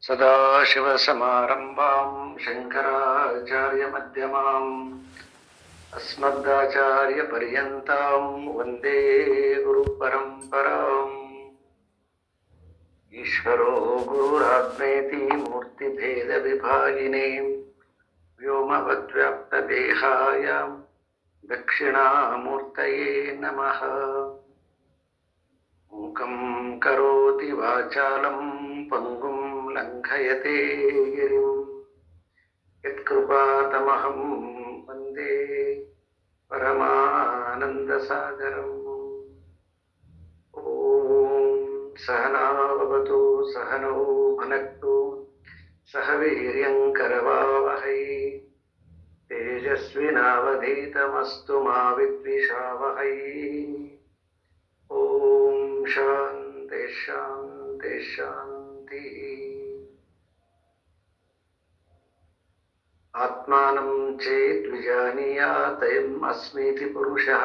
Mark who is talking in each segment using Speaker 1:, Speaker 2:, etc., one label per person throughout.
Speaker 1: ಸದಾಶಿವಸಮಾರಂಭಾಂ ಶಂಕರಾಚಾರ್ಯಮಧ್ಯಮಾಂ ಅಸ್ಮದಾಚಾರ್ಯಪರ್ಯಂತಾಂ ವಂದೇ ಗುರುಪರಂಪರಾಂ. ಈಶ್ವರೋ ಗುರುರಾತ್ಮೇತಿ ಮೂರ್ತಿಭೇದವಿಭಾಗಿನೇ ವ್ಯೋಮವದ್ವ್ಯಾಪ್ತದೇಹಾಯ ದಕ್ಷಿಣಾಮೂರ್ತಯೇ ನಮಃ. ಮೂಕಂ ಕರೋತಿ ವಾಚಾಲಂ ಪಂಗುಂ ಲಂಘಯತೆ ಗಿರಿಂ ಯತ್ಕೃಪಾತಮಹಂ ವಂದೇ ಪರಮಾನಂದಸಾಗರಂ. ಓಂ ಸಹನಾವವತು ಸಹನೌ ಭುನಕ್ತು ಸಹ ವೀರ್ಯಂ ಕರವಾವಹೈ ತೇಜಸ್ವಿನಾವಧೀತಮಸ್ತು ಮಾ ವಿದ್ವಿಷಾವಹೈ. ಓಂ ಶಾಂತಿ ಶಾಂತಿ ಶಾಂತಿ. ಆತ್ಮಾನಂ ಚೇತ್ ವಿಜಾನೀಯಾತ್ ಅಯಂ ಅಸ್ಮೀತಿ ಪುರುಷಃ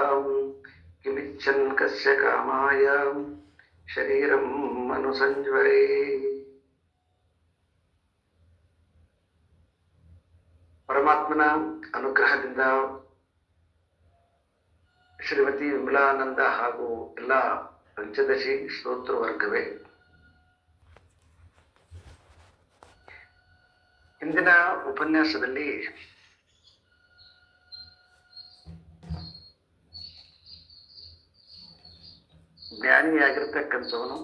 Speaker 1: ಕಿಮಿಚ್ಛನ್ ಕಸ್ಯ ಕಾಮಾಯ ಶರೀರಂ ಅನುಸಂಜ್ವರೇ. ಪರಮಾತ್ಮನ ಅನುಗ್ರಹದಿಂದ ಶ್ರೀಮತಿ ವಿಮಲಾನಂದ ಹಾಗೂ ಎಲ್ಲ ಪಂಚದಶಿ ಶ್ರೋತೃ ವರ್ಗವೇ, ಇಂದಿನ ಉಪನ್ಯಾಸದಲ್ಲಿ ಜ್ಞಾನಿಯಾಗಿರ್ತಕ್ಕಂಥವನು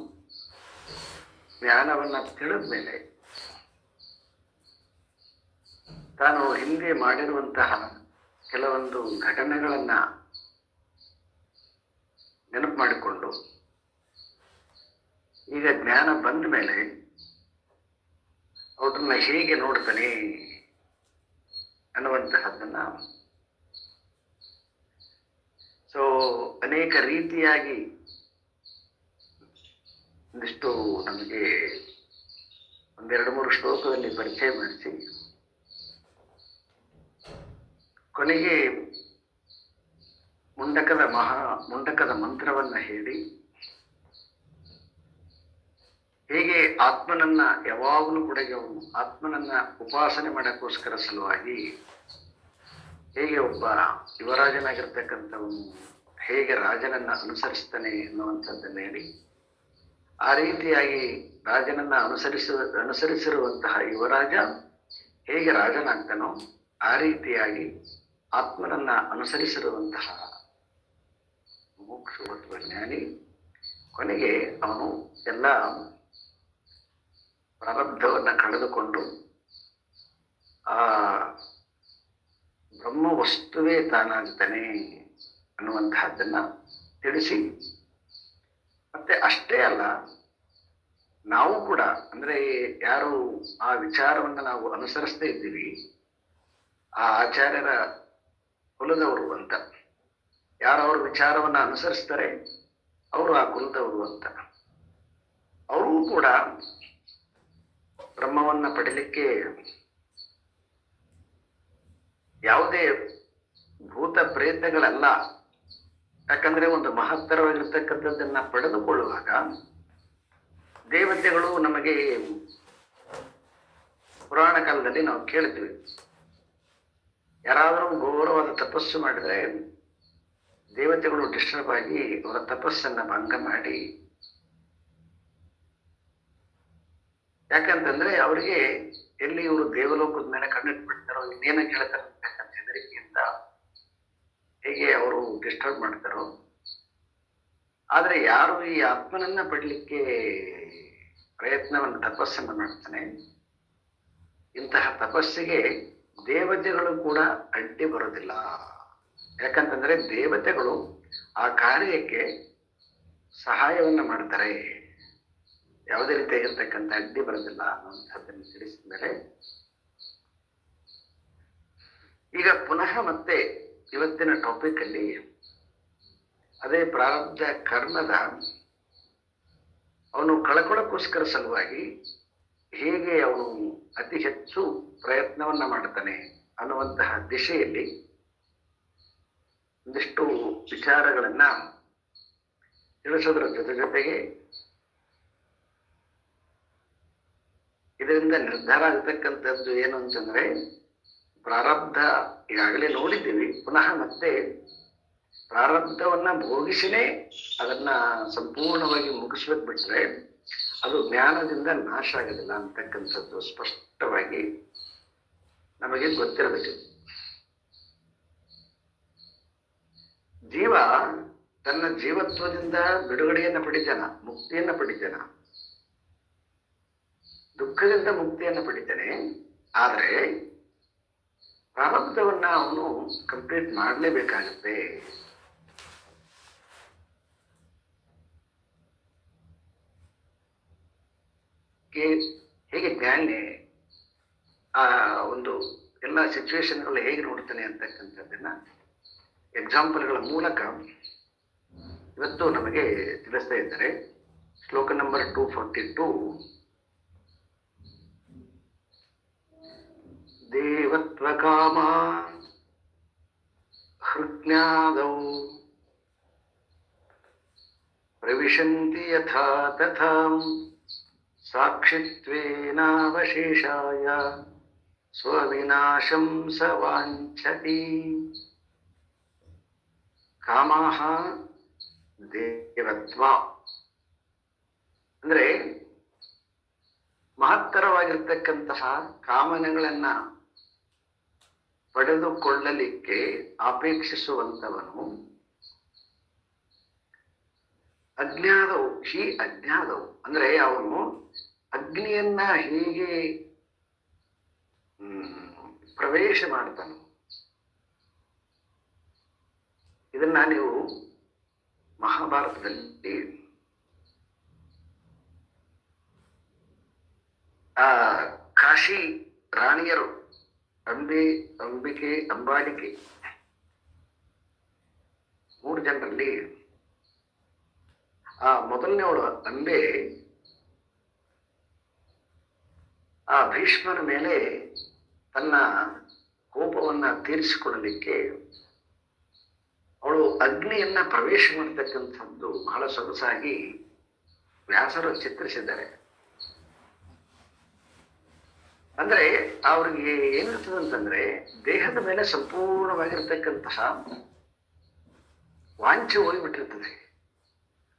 Speaker 1: ಜ್ಞಾನವನ್ನ ತಿಳಿದ ಮೇಲೆ ತಾನು ಹಿಂದೆ ಮಾಡಿರುವಂತಹ ಕೆಲವೊಂದು ಘಟನೆಗಳನ್ನ ನೆನಪು ಮಾಡಿಕೊಂಡು ಈಗ ಜ್ಞಾನ ಬಂದ ಮೇಲೆ ಅವ್ರನ್ನ ಹೇಗೆ ನೋಡ್ತಾನೆ ಅನ್ನುವಂತಹದ್ದನ್ನ ಅನೇಕ ರೀತಿಯಾಗಿ ಒಂದಿಷ್ಟು ನಮಗೆ ಒಂದೆರಡು ಮೂರು ಶ್ಲೋಕದಲ್ಲಿ ಪರಿಚಯ ಮಾಡಿಸಿ ಕೊನೆಗೆ ಮುಂಡಕದ ಮಂತ್ರವನ್ನ ಹೇಳಿ ಹೇಗೆ ಆತ್ಮನನ್ನ ಯಾವಾಗಲೂ ಕೂಡ ಅವನು ಆತ್ಮನನ್ನ ಉಪಾಸನೆ ಮಾಡಕ್ಕೋಸ್ಕರ ಸಲುವಾಗಿ ಹೇಗೆ ಒಬ್ಬ ಯುವರಾಜನಾಗಿರ್ತಕ್ಕಂಥವನು ಹೇಗೆ ರಾಜನನ್ನ ಅನುಸರಿಸ್ತಾನೆ ಅನ್ನುವಂಥದ್ದನ್ನ ಹೇಳಿ, ಆ ರೀತಿಯಾಗಿ ರಾಜನನ್ನ ಅನುಸರಿಸಿರುವಂತಹ ಯುವರಾಜ ಹೇಗೆ ರಾಜನಾಗ್ತಾನೋ ಆ ರೀತಿಯಾಗಿ ಆತ್ಮನನ್ನ ಅನುಸರಿಸಿರುವಂತಹ ಮುಮುಕ್ಷು ಜ್ಞಾನಿ ಕೊನೆಗೆ ಅವನು ಎಲ್ಲ ಪ್ರಾರಬ್ಧವನ್ನ ಕಳೆದುಕೊಂಡು ಆ ಬ್ರಹ್ಮ ವಸ್ತುವೇ ತಾನಾಗ್ತಾನೆ ಅನ್ನುವಂತಹದ್ದನ್ನ ತಿಳಿಸಿ, ಮತ್ತೆ ಅಷ್ಟೇ ಅಲ್ಲ, ನಾವು ಕೂಡ ಅಂದ್ರೆ ಯಾರು ಆ ವಿಚಾರವನ್ನ ನಾವು ಅನುಸರಿಸ್ತಾ ಇದ್ದೀವಿ ಆ ಆಚಾರ್ಯರ ಕುಲದವರು ಅಂತ, ಯಾರು ಅವ್ರ ವಿಚಾರವನ್ನ ಅನುಸರಿಸ್ತಾರೆ ಅವರು ಆ ಕುಲದವರು ಅಂತ. ಅವರು ಕೂಡ ಬ್ರಹ್ಮವನ್ನ ಪಡಿಲಿಕ್ಕೆ ಯಾವುದೇ ಭೂತ ಪ್ರೇತಗಳಲ್ಲ. ಯಾಕಂದ್ರೆ ಒಂದು ಮಹತ್ತರವಾಗಿರ್ತಕ್ಕಂಥದ್ದನ್ನ ಪಡೆದುಕೊಳ್ಳುವಾಗ ದೇವತೆಗಳು ನಮಗೆ ಪುರಾಣ ಕಾಲದಲ್ಲಿ ನಾವು ಕೇಳ್ತೀವಿ, ಯಾರಾದರೂ ಘೋರವಾದ ತಪಸ್ಸು ಮಾಡಿದ್ರೆ ದೇವತೆಗಳು ಡಿಸ್ಟರ್ಬ್ ಆಗಿ ಅವರ ತಪಸ್ಸನ್ನ ಭಂಗ ಮಾಡಿ, ಯಾಕಂತಂದ್ರೆ ಅವರಿಗೆ ಎಲ್ಲಿ ಇವರು ದೇವಲೋಕದ ಮೇಲೆ ಕಣ್ಣಿಟ್ಬಿಡ್ತಾರೋ ಇನ್ನೇನ ಕೇಳ್ತಾರೆ ಅಂತಕ್ಕಂಥ ಹೆದರಿಕೆಯಿಂದ ಹೇಗೆ ಅವರು ಡಿಸ್ಟರ್ಬ್ ಮಾಡ್ತಾರೋ. ಆದ್ರೆ ಯಾರು ಈ ಆತ್ಮನನ್ನ ಪಡ್ಲಿಕ್ಕೆ ಪ್ರಯತ್ನವನ್ನು ತಪಸ್ಸನ್ನು ಮಾಡ್ತಾನೆ, ಇಂತಹ ತಪಸ್ಸಿಗೆ ದೇವತೆಗಳು ಕೂಡ ಅಡ್ಡಿ ಬರೋದಿಲ್ಲ. ಯಾಕಂತಂದ್ರೆ ದೇವತೆಗಳು ಆ ಕಾರ್ಯಕ್ಕೆ ಸಹಾಯವನ್ನ ಮಾಡ್ತಾರೆ, ಯಾವುದೇ ರೀತಿಯಾಗಿರ್ತಕ್ಕಂಥ ಅಡ್ಡಿ ಬರೋದಿಲ್ಲ ಅನ್ನುವಂಥದ್ದನ್ನು ತಿಳಿಸಿದ ಮೇಲೆ ಈಗ ಪುನಃ ಮತ್ತೆ ಇವತ್ತಿನ ಟಾಪಿಕ್ ಅಲ್ಲಿ ಅದೇ ಪ್ರಾರಬ್ಧ ಕರ್ಮದ ಅವನು ಕಳ್ಕೊಳ್ಳೋಕ್ಕೋಸ್ಕರ ಸಲುವಾಗಿ ಹೇಗೆ ಅವನು ಅತಿ ಹೆಚ್ಚು ಪ್ರಯತ್ನವನ್ನ ಮಾಡ್ತಾನೆ ಅನ್ನುವಂತಹ ದಿಶೆಯಲ್ಲಿ ಒಂದಿಷ್ಟು ವಿಚಾರಗಳನ್ನ ತಿಳಿಸೋದ್ರ ಜೊತೆಗೆ ಇದರಿಂದ ನಿರ್ಧಾರ ಆಗತಕ್ಕಂಥದ್ದು ಏನು ಅಂತಂದ್ರೆ, ಪ್ರಾರಬ್ಧ ಈಗಾಗಲೇ ನೋಡಿದ್ದೀವಿ, ಪುನಃ ಮತ್ತೆ ಪ್ರಾರಬ್ಧವನ್ನ ಭೋಗಿಸಿನೇ ಅದನ್ನ ಸಂಪೂರ್ಣವಾಗಿ ಮುಗಿಸ್ಬೇಕು. ಬಿಟ್ರೆ ಅದು ಜ್ಞಾನದಿಂದ ನಾಶ ಆಗೋದಿಲ್ಲ ಅಂತಕ್ಕಂಥದ್ದು ಸ್ಪಷ್ಟವಾಗಿ ನಮಗೆ ಗೊತ್ತಿರಬೇಕು. ಜೀವ ತನ್ನ ಜೀವತ್ವದಿಂದ ಬಿಡುಗಡೆಯನ್ನ ಪಡಿತಾನ, ಮುಕ್ತಿಯನ್ನ ಪಡಿತಾನ, ದುಃಖದಿಂದ ಮುಕ್ತಿಯನ್ನ ಪಡಿತಾನೆ. ಆದ್ರೆ ಪ್ರಾರಬ್ಧವನ್ನ ಅವನು ಕಂಪ್ಲೀಟ್ ಮಾಡಲೇಬೇಕಾಗುತ್ತೆ. ಹೇಗೆ ಜ್ಞಾನಿ ಆ ಒಂದು ಎಲ್ಲ ಸಿಚುವೇಶನ್ಗಳು ಹೇಗೆ ನೋಡ್ತಾನೆ ಅಂತಕ್ಕಂಥದ್ದನ್ನ ಎಕ್ಸಾಂಪಲ್ಗಳ ಮೂಲಕ ಇವತ್ತು ನಮಗೆ ತಿಳಿಸ್ತಾ ಇದ್ದಾರೆ. ಶ್ಲೋಕ ನಂಬರ್ 242. ದೇವತ್ವ ಕಾಮ ಹೃಜ್ಞಾದೌ ಪ್ರವಿಶಂತಿ ಯಥಾ ತಥಾ ಸಾಕ್ಷಿತ್ವೇನಾವಶೇಷಾಯ ಸ್ವವಿನಾಶಂ ಸ ವಾಂಛತಿ. ಕಾಮಃ ದೇವತ್ವ ಅಂದ್ರೆ ಮಹತ್ತರವಾಗಿರ್ತಕ್ಕಂತಹ ಕಾಮನೆಗಳನ್ನ ಪಡೆದುಕೊಳ್ಳಲಿಕ್ಕೆ ಅಪೇಕ್ಷಿಸುವಂತವನು. ಅಜ್ಞಾದವು ಅಜ್ಞಾದವು ಅಂದ್ರೆ ಅವನು ಅಗ್ನಿಯನ್ನ ಹೇಗೆ ಪ್ರವೇಶ ಮಾಡ್ತಾನೆ. ಇದನ್ನ ನೀವು ಮಹಾಭಾರತದಲ್ಲಿ ಕಾಶಿ ರಾಣಿಯರು ಅಂಬಿಕೆ ಅಂಬಾಲಿಕೆ 3 ಜನರಲ್ಲಿ ಆ ಮೊದಲನೇವಳು ಅಂಬೆ ಆ ಭೀಷ್ಮನ ಮೇಲೆ ತನ್ನ ಕೋಪವನ್ನ ತೀರಿಸಿಕೊಳ್ಳಲಿಕ್ಕೆ ಅವಳು ಅಗ್ನಿಯನ್ನ ಪ್ರವೇಶ ಮಾಡತಕ್ಕಂಥದ್ದು ಬಹಳ ಸೊಗಸಾಗಿ ವ್ಯಾಸರು ಚಿತ್ರಿಸಿದ್ದಾರೆ. ಅಂದ್ರೆ ಅವ್ರಿಗೆ ಏನಿರ್ತದಂತಂದ್ರೆ ದೇಹದ ಮೇಲೆ ಸಂಪೂರ್ಣವಾಗಿರ್ತಕ್ಕಂತಹ ವಾಂಛೆ ಹೋಗಿಬಿಟ್ಟಿರ್ತದೆ.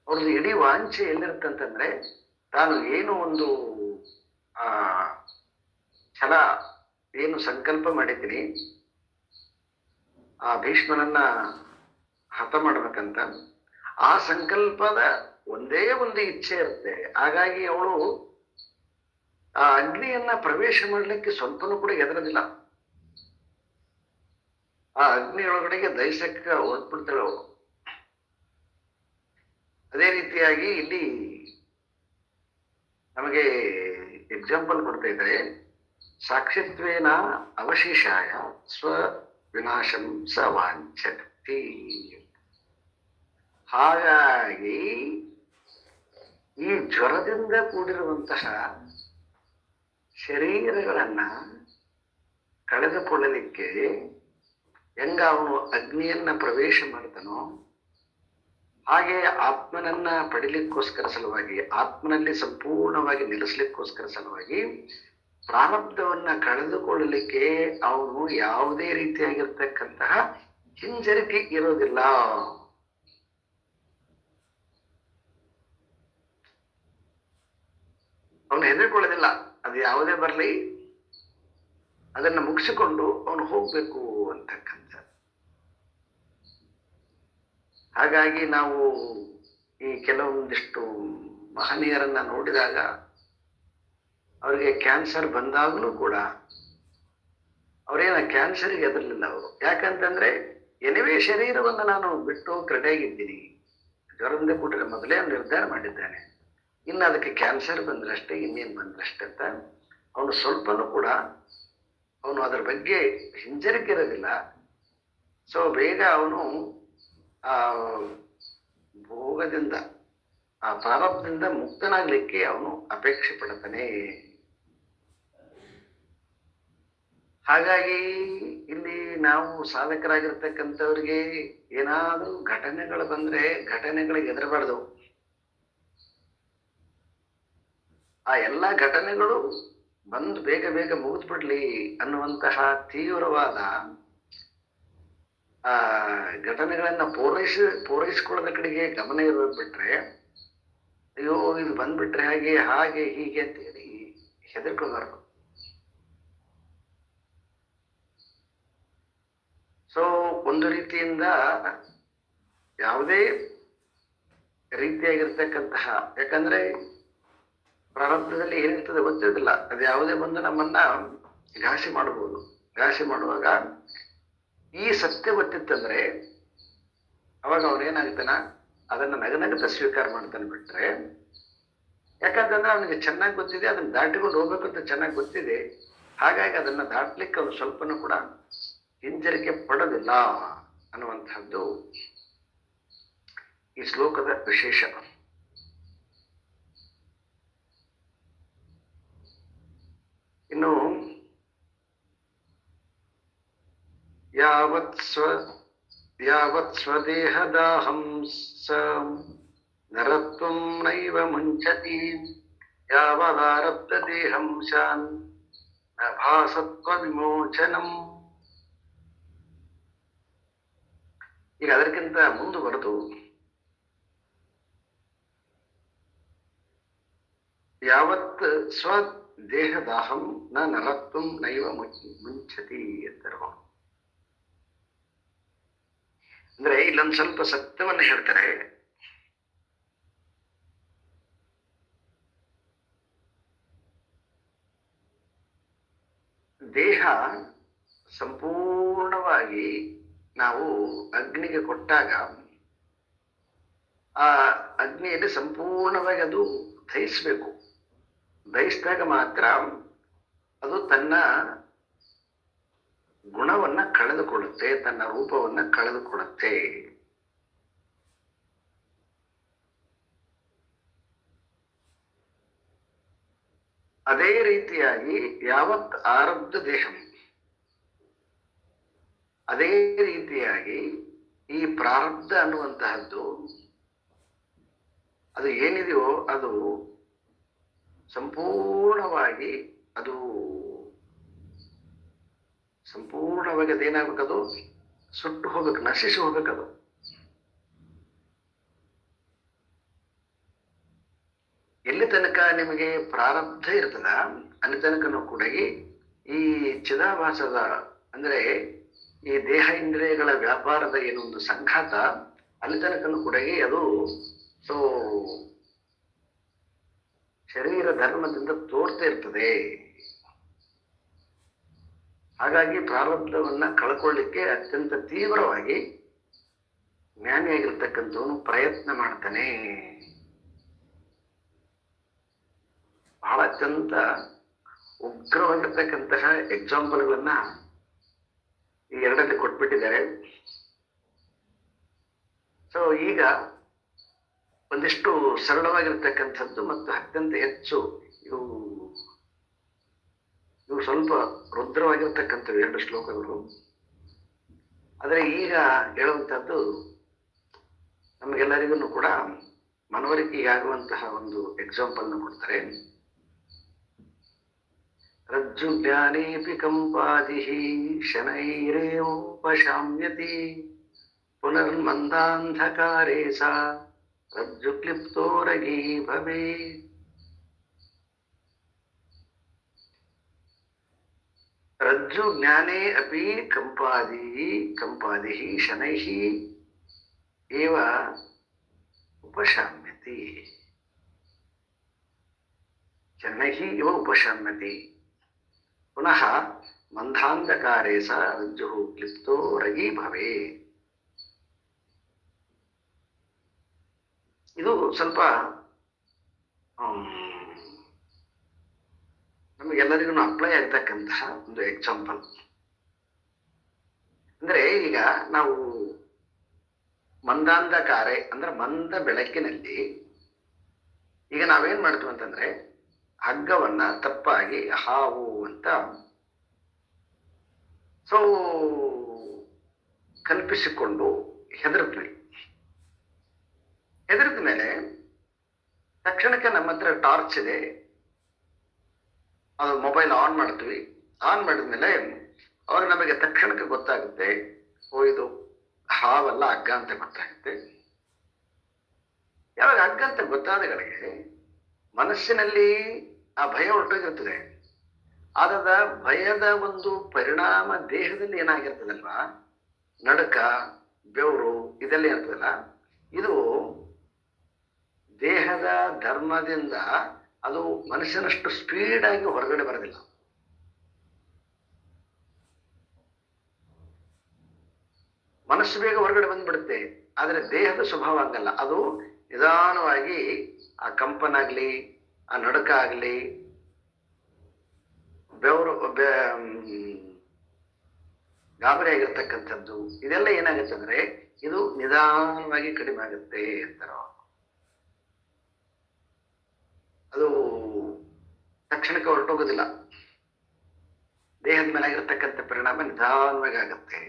Speaker 1: ಅವ್ರದ್ದು ಇಡೀ ವಾಂಛೆ ಎಲ್ಲಿರ್ತಂತಂದ್ರೆ ತಾನು ಏನು ಒಂದು ಛಲ ಏನು ಸಂಕಲ್ಪ ಮಾಡಿದ್ದೀನಿ ಆ ಭೀಷ್ಮನನ್ನ ಹತ ಮಾಡ್ಬೇಕಂತ, ಆ ಸಂಕಲ್ಪದ ಒಂದೇ ಒಂದು ಇಚ್ಛೆ ಇರುತ್ತೆ. ಹಾಗಾಗಿ ಅವಳು ಆ ಅಗ್ನಿಯನ್ನ ಪ್ರವೇಶ ಮಾಡ್ಲಿಕ್ಕೆ ಸ್ವಲ್ಪನೂ ಕೂಡ ಹೆದರೋದಿಲ್ಲ. ಆ ಅಗ್ನಿ ಒಳಗಡೆಗೆ ದೈಸಕ್ಕೆ ಓದ್ಬಿಡ್ತಾಳೆ ಅವಳು. ಅದೇ ರೀತಿಯಾಗಿ ಇಲ್ಲಿ ನಮಗೆ ಎಕ್ಸಾಂಪಲ್ ಕೊಡ್ತಾ ಇದ್ದಾರೆ. ಸಾಕ್ಷಿತ್ವೇನ ಅವಶೇಷಾಯ ಸ್ವ ವಿನಾಶಂ ಸ ವಾಂಛತಿ. ಹಾಗಾಗಿ ಈ ಜ್ವರದಿಂದ ಕೂಡಿರುವಂತಹ ಶರೀರಗಳನ್ನ ಕಳೆದುಕೊಳ್ಳಲಿಕ್ಕೆ ಹೆಂಗ ಅವನು ಅಗ್ನಿಯನ್ನ ಪ್ರವೇಶ ಮಾಡ್ತಾನೋ ಹಾಗೆ ಆತ್ಮನನ್ನ ಪಡಿಲಿಕ್ಕೋಸ್ಕರ ಸಲುವಾಗಿ, ಆತ್ಮನಲ್ಲಿ ಸಂಪೂರ್ಣವಾಗಿ ನಿಲ್ಲಿಸ್ಲಿಕ್ಕೋಸ್ಕರ ಸಲುವಾಗಿ ಪ್ರಾರಬ್ಧವನ್ನ ಕಳೆದುಕೊಳ್ಳಲಿಕ್ಕೆ ಅವನು ಯಾವುದೇ ರೀತಿಯಾಗಿರ್ತಕ್ಕಂತಹ ಹಿಂಜರಿಕೆ ಇರೋದಿಲ್ಲ. ಅವನು ಹೆದರಿಕೊಳ್ಳೋದಿಲ್ಲ. ಅದು ಯಾವುದೇ ಬರಲಿ ಅದನ್ನ ಮುಗಿಸಿಕೊಂಡು ಅವನು ಹೋಗ್ಬೇಕು ಅಂತಕ್ಕಂಥ. ಹಾಗಾಗಿ ನಾವು ಈ ಕೆಲವೊಂದಿಷ್ಟು ಮಹನೀಯರನ್ನ ನೋಡಿದಾಗ ಅವರಿಗೆ ಕ್ಯಾನ್ಸರ್ ಬಂದಾಗಲೂ ಕೂಡ ಅವರೇನ ಕ್ಯಾನ್ಸರ್ಗೆ ಹೆದರ್ಲಿಲ್ಲ ಅವರು. ಯಾಕಂತಂದ್ರೆ ಎನಿವೇ ಶರೀರವನ್ನು ನಾನು ಬಿಟ್ಟು ಕ್ರೆಡೆಯಾಗಿದ್ದೀನಿ, ಜ್ವರದಿಂದ ಕೂಟ್ರೆ ಮೊದಲೇ ನಿರ್ಧಾರ ಮಾಡಿದ್ದಾನೆ, ಇನ್ನು ಅದಕ್ಕೆ ಕ್ಯಾನ್ಸರ್ ಬಂದ್ರಷ್ಟೇ, ಇನ್ನೇನು ಬಂದ್ರಷ್ಟೇ ಅಂತ ಅವನು ಸ್ವಲ್ಪನೂ ಕೂಡ ಅವನು ಅದರ ಬಗ್ಗೆ ಹಿಂಜರಿಕೆ ಇರೋದಿಲ್ಲ. ಸೊ ಬೇಗ ಅವನು ಆ ಭೋಗದಿಂದ ಆ ಪ್ರಾರಬ್ಧದಿಂದ ಮುಕ್ತನಾಗ್ಲಿಕ್ಕೆ ಅವನು ಅಪೇಕ್ಷೆ ಪಡ್ತಾನೆ. ಹಾಗಾಗಿ ಇಲ್ಲಿ ನಾವು ಸಾಧಕರಾಗಿರ್ತಕ್ಕಂಥವ್ರಿಗೆ ಏನಾದ್ರೂ ಘಟನೆಗಳು ಬಂದ್ರೆ ಘಟನೆಗಳಿಗೆ ಹೆದರಬಾರ್ದು. ಆ ಎಲ್ಲ ಘಟನೆಗಳು ಬಂದು ಬೇಗ ಬೇಗ ಮುಗಿದ್ಬಿಡ್ಲಿ ಅನ್ನುವಂತಹ ತೀವ್ರವಾದ ಆ ಘಟನೆಗಳನ್ನ ಪೂರೈಸಿಕೊಳ್ಳದ ಕಡೆಗೆ ಗಮನ ಇರೋದು ಬಿಟ್ರೆ, ಅಯ್ಯೋ ಇದು ಬಂದ್ಬಿಟ್ರೆ ಹಾಗೆ ಹಾಗೆ ಹೀಗೆ ಅಂತೇಳಿ ಹೆದರ್ಕೋಬಾರ್ದು. ಸೊ ಒಂದು ರೀತಿಯಿಂದ ಯಾವುದೇ ರೀತಿಯಾಗಿರ್ತಕ್ಕಂತಹ, ಯಾಕಂದ್ರೆ ಪ್ರಾರಂಭದಲ್ಲಿ ಏನಿರ್ತದೆ ಗೊತ್ತಿರೋದಿಲ್ಲ, ಅದು ಯಾವುದೇ ಬಂದು ನಮ್ಮನ್ನ ಘಾಸಿ ಮಾಡಬಹುದು. ಘಾಸಿ ಮಾಡುವಾಗ ಈ ಸತ್ಯ ಗೊತ್ತಿತ್ತಂದ್ರೆ ಅವಾಗ ಅವನೇನಾಗ್ತಾನ, ಅದನ್ನ ನಗನಗತ ಸ್ವೀಕಾರ ಮಾಡ್ತಾನೆ. ಬಿಟ್ರೆ ಯಾಕಂತಂದ್ರೆ ಅವನಿಗೆ ಚೆನ್ನಾಗಿ ಗೊತ್ತಿದೆ, ಅದನ್ನ ದಾಟಿಕೊಂಡು ಹೋಗ್ಬೇಕು ಅಂತ ಚೆನ್ನಾಗಿ ಗೊತ್ತಿದೆ. ಹಾಗಾಗಿ ಅದನ್ನ ದಾಟ್ಲಿಕ್ಕೆ ಅವನು ಸ್ವಲ್ಪನೂ ಕೂಡ ಹಿಂಜರಿಕೆ ಪಡೋದಿಲ್ಲ ಅನ್ನುವಂತಹದ್ದು ಈ ಶ್ಲೋಕದ ವಿಶೇಷ. ಇನ್ನು ಯಾವತ್ ಸ್ವದೇಹದಾಹಂ ಸ ನರತ್ವಂ ನೈವ ಮುಂಚತಿ ಯಾವದಾರಬ್ಧ ದೇಹಂ ಶಾನ್ ನ ಭಾಸತ್ವ ವಿಮೋಚನಂ. ಈಗ ಅದಕ್ಕಿಂತ ಮುಂದುವರೆದು ಯಾವತ್ ಸ್ವದೇಹದಾಹಂ ನ ನರತ್ವಂ ನೈವ ಮುಂಚತಿ ಅಂತಾರ. ಅಂದ್ರೆ ಇಲ್ಲೊಂದು ಸ್ವಲ್ಪ ಸತ್ಯವನ್ನ ಹೇಳ್ತಾರೆ. ದೇಹ ಸಂಪೂರ್ಣವಾಗಿ ನಾವು ಅಗ್ನಿಗೆ ಕೊಟ್ಟಾಗ ಆ ಅಗ್ನಿಯಲ್ಲಿ ಸಂಪೂರ್ಣವಾಗಿ ಅದು ದಹಿಸ್ಬೇಕು. ದಹಿಸಿದಾಗ ಮಾತ್ರ ಅದು ತನ್ನ ಗುಣವನ್ನ ಕಳೆದುಕೊಳ್ಳುತ್ತೆ, ತನ್ನ ರೂಪವನ್ನ ಕಳೆದುಕೊಳ್ಳುತ್ತೆ. ಅದೇ ರೀತಿಯಾಗಿ ಯಾವತ್ ಆರಬ್ಧ ದೇಹಂ, ಅದೇ ರೀತಿಯಾಗಿ ಈ ಪ್ರಾರಬ್ಧ ಅನ್ನುವಂತಹದ್ದು ಅದು ಏನಿದೆಯೋ ಅದು ಸಂಪೂರ್ಣವಾಗಿ ಅದೇನಾಗ್ಬೇಕದು ಸುಟ್ಟು ಹೋಗ್ಬೇಕು, ನಶಿಸಿ ಹೋಗ್ಬೇಕದು. ಎಲ್ಲಿ ತನಕ ನಿಮಗೆ ಪ್ರಾರಬ್ಧ ಇರ್ತದ ಅಲ್ಲಿ ತನಕನೂ ಕೂಡ ಈ ಚಿದಾಭಾಸದ ಅಂದ್ರೆ ಈ ದೇಹ ಇಂದ್ರಿಯಗಳ ವ್ಯಾಪಾರದ ಏನೊಂದು ಸಂಘಾತ ಅಲ್ಲಿ ತನಕನೂ ಕೂಡ ಅದು ಸೊ ಶರೀರ ಧರ್ಮದಿಂದ ತೋರ್ತಾ ಇರ್ತದೆ. ಹಾಗಾಗಿ ಪ್ರಾರಬ್ಧವನ್ನ ಕಳ್ಕೊಳ್ಳಿಕ್ಕೆ ಅತ್ಯಂತ ತೀವ್ರವಾಗಿ ಜ್ಞಾನಿಯಾಗಿರ್ತಕ್ಕಂಥವನು ಪ್ರಯತ್ನ ಮಾಡ್ತಾನೆ. ಬಹಳ ಅತ್ಯಂತ ಉಗ್ರವಾಗಿರ್ತಕ್ಕಂತಹ ಎಕ್ಸಾಂಪಲ್ಗಳನ್ನ ಈ ಎರಡಲ್ಲಿ ಕೊಟ್ಬಿಟ್ಟಿದ್ದಾರೆ. ಸೊ ಈಗ ಒಂದಿಷ್ಟು ಸರಳವಾಗಿರ್ತಕ್ಕಂಥದ್ದು ಮತ್ತು ಅತ್ಯಂತ ಹೆಚ್ಚು ಇವು ಸ್ವಲ್ಪ ರುದ್ರವಾಗಿರ್ತಕ್ಕಂಥವು ಎರಡು ಶ್ಲೋಕಗಳು. ಆದರೆ ಈಗ ಹೇಳುವಂಥದ್ದು ನಮಗೆಲ್ಲರಿಗೂ ಕೂಡ ಮನವರಿಕೆಯಾಗುವಂತಹ ಒಂದು ಎಕ್ಸಾಂಪಲ್ನ ಕೊಡ್ತಾರೆ. ರಜ್ಜು ಜ್ಞಾನೇಪಿ ಕಂಪಾದಿಃ ಶನೈರೇವೋಪಶಾಮ್ಯತಿ ಪುನರ್ಮಂದಾಂಧಕಾರೇ ಸಾ ರಜ್ಜು ಕ್ಲಿಪ್ತೋ ರಗೀ ಭವೇತ್. ರಜ್ಜು ಜ್ಞಾನೇ ಅಪಿ ಕಂಪಾದಿಃ ಶನೈಃ ಏವ ಉಪಶಾಮ್ಯತಿ. ಶನೈಃ ಇವ ಉಪಶಾಮ್ಯತಿ ಪುನಃ ಮಂದಾಂಧಕಾರೇ ಸಾ ರಜ್ಜು ಕ್ಲಿಪ್ತೋ ರಗೀ ಭವೇತ್. ಇದು ಸ್ವಲ್ಪ ನಮಗೆಲ್ಲರಿಗೂ ಅಪ್ಲೈ ಆಗ್ತಕ್ಕಂತಹ ಒಂದು ಎಕ್ಸಾಂಪಲ್. ಅಂದ್ರೆ ಈಗ ನಾವು ಮಂದಾಂಧಕಾರೆ ಅಂದ್ರೆ ಮಂದ ಬೆಳಕಿನಲ್ಲಿ ಈಗ ನಾವೇನ್ ಮಾಡ್ತೀವಿ ಅಂತಂದ್ರೆ ಹಗ್ಗವನ್ನ ತಪ್ಪಾಗಿ ಹಾವು ಅಂತ ಸೊ ಕಲ್ಪಿಸಿಕೊಂಡು ಹೆದರ್ತೀವಿ. ಹೆದರಿದ ಮೇಲೆ ತಕ್ಷಣಕ್ಕೆ ನಮ್ಮ ಹತ್ರ ಟಾರ್ಚ್ ಇದೆ, ಅದು ಮೊಬೈಲ್ ಆನ್ ಮಾಡ್ತೀವಿ. ಆನ್ ಮಾಡಿದ್ಮೇಲೆ ಅವಾಗ ನಮಗೆ ತಕ್ಷಣಕ್ಕೆ ಗೊತ್ತಾಗುತ್ತೆ, ಓ ಇದು ಹಾವಲ್ಲ ಹಗ್ಗ ಅಂತ ಗೊತ್ತಾಗುತ್ತೆ. ಯಾವಾಗ ಹಗ್ಗ ಅಂತ ಗೊತ್ತಾದಗಳಿಗೆ ಮನಸ್ಸಿನಲ್ಲಿ ಆ ಭಯ ಹೊರಟೋಗಿರ್ತದೆ. ಆದ ಭಯದ ಒಂದು ಪರಿಣಾಮ ದೇಹದಲ್ಲಿ ಏನಾಗಿರ್ತದಲ್ವಾ, ನಡುಕ, ಬೆವರು ಇದೆಲ್ಲ ಇರ್ತದಲ್ಲ, ಇದು ದೇಹದ ಧರ್ಮದಿಂದ ಅದು ಮನುಷ್ಯನಷ್ಟು ಸ್ಪೀಡ್ ಆಗಿ ಹೊರಗಡೆ ಬರೋದಿಲ್ಲ. ಮನಸ್ಸು ಬೇಗ ಹೊರಗಡೆ ಬಂದ್ಬಿಡುತ್ತೆ, ಆದರೆ ದೇಹದ ಸ್ವಭಾವ ಹಂಗಲ್ಲ. ಅದು ನಿಧಾನವಾಗಿ ಆ ಕಂಪನಾಗ್ಲಿ, ಆ ನಡುಕ ಆಗ್ಲಿ, ಬೆವರು ಗಾಬರಿ ಆಗಿರ್ತಕ್ಕಂಥದ್ದು ಇದೆಲ್ಲ ಏನಾಗುತ್ತೆ ಅಂದ್ರೆ ಇದು ನಿಧಾನವಾಗಿ ಕಡಿಮೆ ಆಗುತ್ತೆ ಅಂತಾರ. ಅದು ತಕ್ಷಣಕ್ಕೆ ಹೊರಟೋಗೋದಿಲ್ಲ, ದೇಹದ ಮೇಲೆ ಆಗಿರ್ತಕ್ಕಂಥ ಪರಿಣಾಮ ನಿಧಾನವಾಗಿ ಆಗುತ್ತೆ.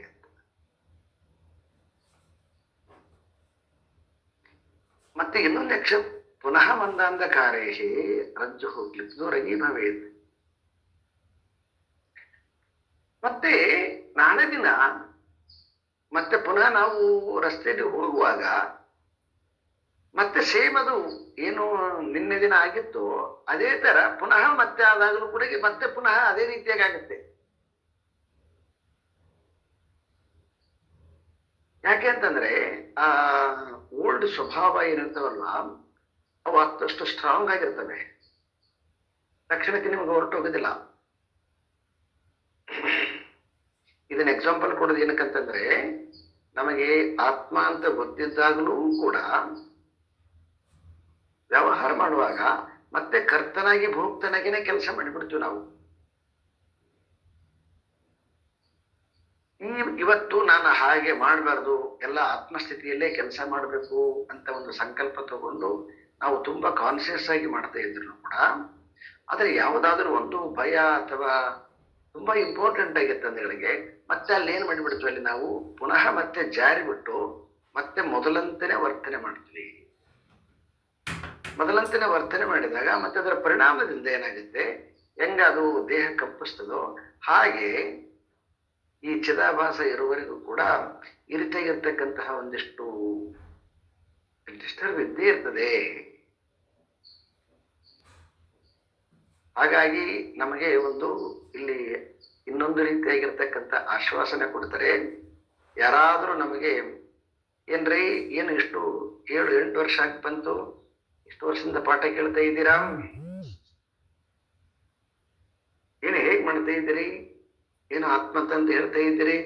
Speaker 1: ಮತ್ತೆ ಇನ್ನೊಂದು ಯಕ್ಷ ಪುನಃ ಮಂದಾಂಧಕಾರೇಹಿ ರಜ್ಜು ಕ್ಲಿಪ್ತು ರಗಿ ಭವೇತ್. ಮತ್ತೆ ನಾಳೆ ದಿನ ಮತ್ತೆ ಪುನಃ ನಾವು ರಸ್ತೆಯಲ್ಲಿ ಹೋಗುವಾಗ ಮತ್ತೆ ಸೇಮ್ ಅದು ಏನು ನಿನ್ನೆ ದಿನ ಆಗಿತ್ತು ಅದೇ ತರ ಪುನಃ ಮತ್ತೆ ಆದಾಗಲೂ ಕೂಡ ಮತ್ತೆ ಪುನಃ ಅದೇ ರೀತಿಯಾಗಿ ಆಗುತ್ತೆ. ಯಾಕೆ ಅಂತಂದ್ರೆ ಆ ಓಲ್ಡ್ ಸ್ವಭಾವ ಏನಿರ್ತವಲ್ಲ ಅವು ಅಷ್ಟು ಸ್ಟ್ರಾಂಗ್ ಆಗಿರ್ತವೆ, ತಕ್ಷಣಕ್ಕೆ ನಿಮ್ಗೆ ಹೊರಟೋಗೋದಿಲ್ಲ. ಇದನ್ನ ಎಕ್ಸಾಂಪಲ್ ಕೊಡೋದು ಏನಕ್ಕಂತಂದ್ರೆ, ನಮಗೆ ಆತ್ಮ ಅಂತ ಗೊತ್ತಿದ್ದಾಗಲೂ ಕೂಡ ವ್ಯವಹಾರ ಮಾಡುವಾಗ ಮತ್ತೆ ಕರ್ತನಾಗಿ ಭೋಕ್ತನಾಗಿನೇ ಕೆಲಸ ಮಾಡಿಬಿಡ್ತೀವಿ ನಾವು. ಇವತ್ತು ನಾನು ಹಾಗೆ ಮಾಡಬಾರ್ದು, ಎಲ್ಲ ಆತ್ಮಸ್ಥಿತಿಯಲ್ಲೇ ಕೆಲಸ ಮಾಡಬೇಕು ಅಂತ ಒಂದು ಸಂಕಲ್ಪ ತಗೊಂಡು ನಾವು ತುಂಬಾ ಕಾನ್ಸಿಯಸ್ ಆಗಿ ಮಾಡ್ತಾ ಇದ್ರು ಕೂಡ, ಆದರೆ ಯಾವುದಾದ್ರೂ ಒಂದು ಭಯ ಅಥವಾ ತುಂಬಾ ಇಂಪಾರ್ಟೆಂಟ್ ಆಗಿತ್ತು ಅಂದಗಳಿಗೆ ಮತ್ತೆ ಅಲ್ಲಿ ಏನ್ ಮಾಡಿಬಿಡ್ತೀವಿ, ಅಲ್ಲಿ ನಾವು ಪುನಃ ಮತ್ತೆ ಜಾರಿ ಬಿಟ್ಟು ಮತ್ತೆ ಮೊದಲಂತೆನೆ ವರ್ತನೆ ಮಾಡ್ತೀವಿ. ಮೊದಲಂತೆನೆ ವರ್ತನೆ ಮಾಡಿದಾಗ ಮತ್ತೆ ಅದರ ಪರಿಣಾಮದಿಂದ ಏನಾಗುತ್ತೆ, ಹೆಂಗ ಅದು ದೇಹ ಕಂಪಿಸ್ತದೋ ಹಾಗೆ ಈ ಚಿದಾಭಾಸ ಇರುವವರೆಗೂ ಕೂಡ ಈ ರೀತಿಯಾಗಿರ್ತಕ್ಕಂತಹ ಒಂದಿಷ್ಟು ಡಿಸ್ಟರ್ಬ್ ಇದ್ದೇ ಇರ್ತದೆ. ಹಾಗಾಗಿ ನಮಗೆ ಒಂದು ಇಲ್ಲಿ ಇನ್ನೊಂದು ರೀತಿಯಾಗಿರ್ತಕ್ಕಂಥ ಆಶ್ವಾಸನೆ ಕೊಡ್ತಾರೆ. ಯಾರಾದರೂ ನಮಗೆ ಏನ್ರಿ ಏನು ಇಷ್ಟು 7-8 ವರ್ಷ ಆಗಿ ಬಂತು, ಇಷ್ಟು ವರ್ಷದಿಂದ ಪಾಠ ಕೇಳ್ತಾ ಇದ್ದೀರಾ, ಏನು ಹೇಗ್ ಮಾಡ್ತಾ ಇದ್ದೀರಿ, ಏನು ಆತ್ಮಂತ ಅಂತ ಹೇಳ್ತಾ ಇದ್ದೀರಿ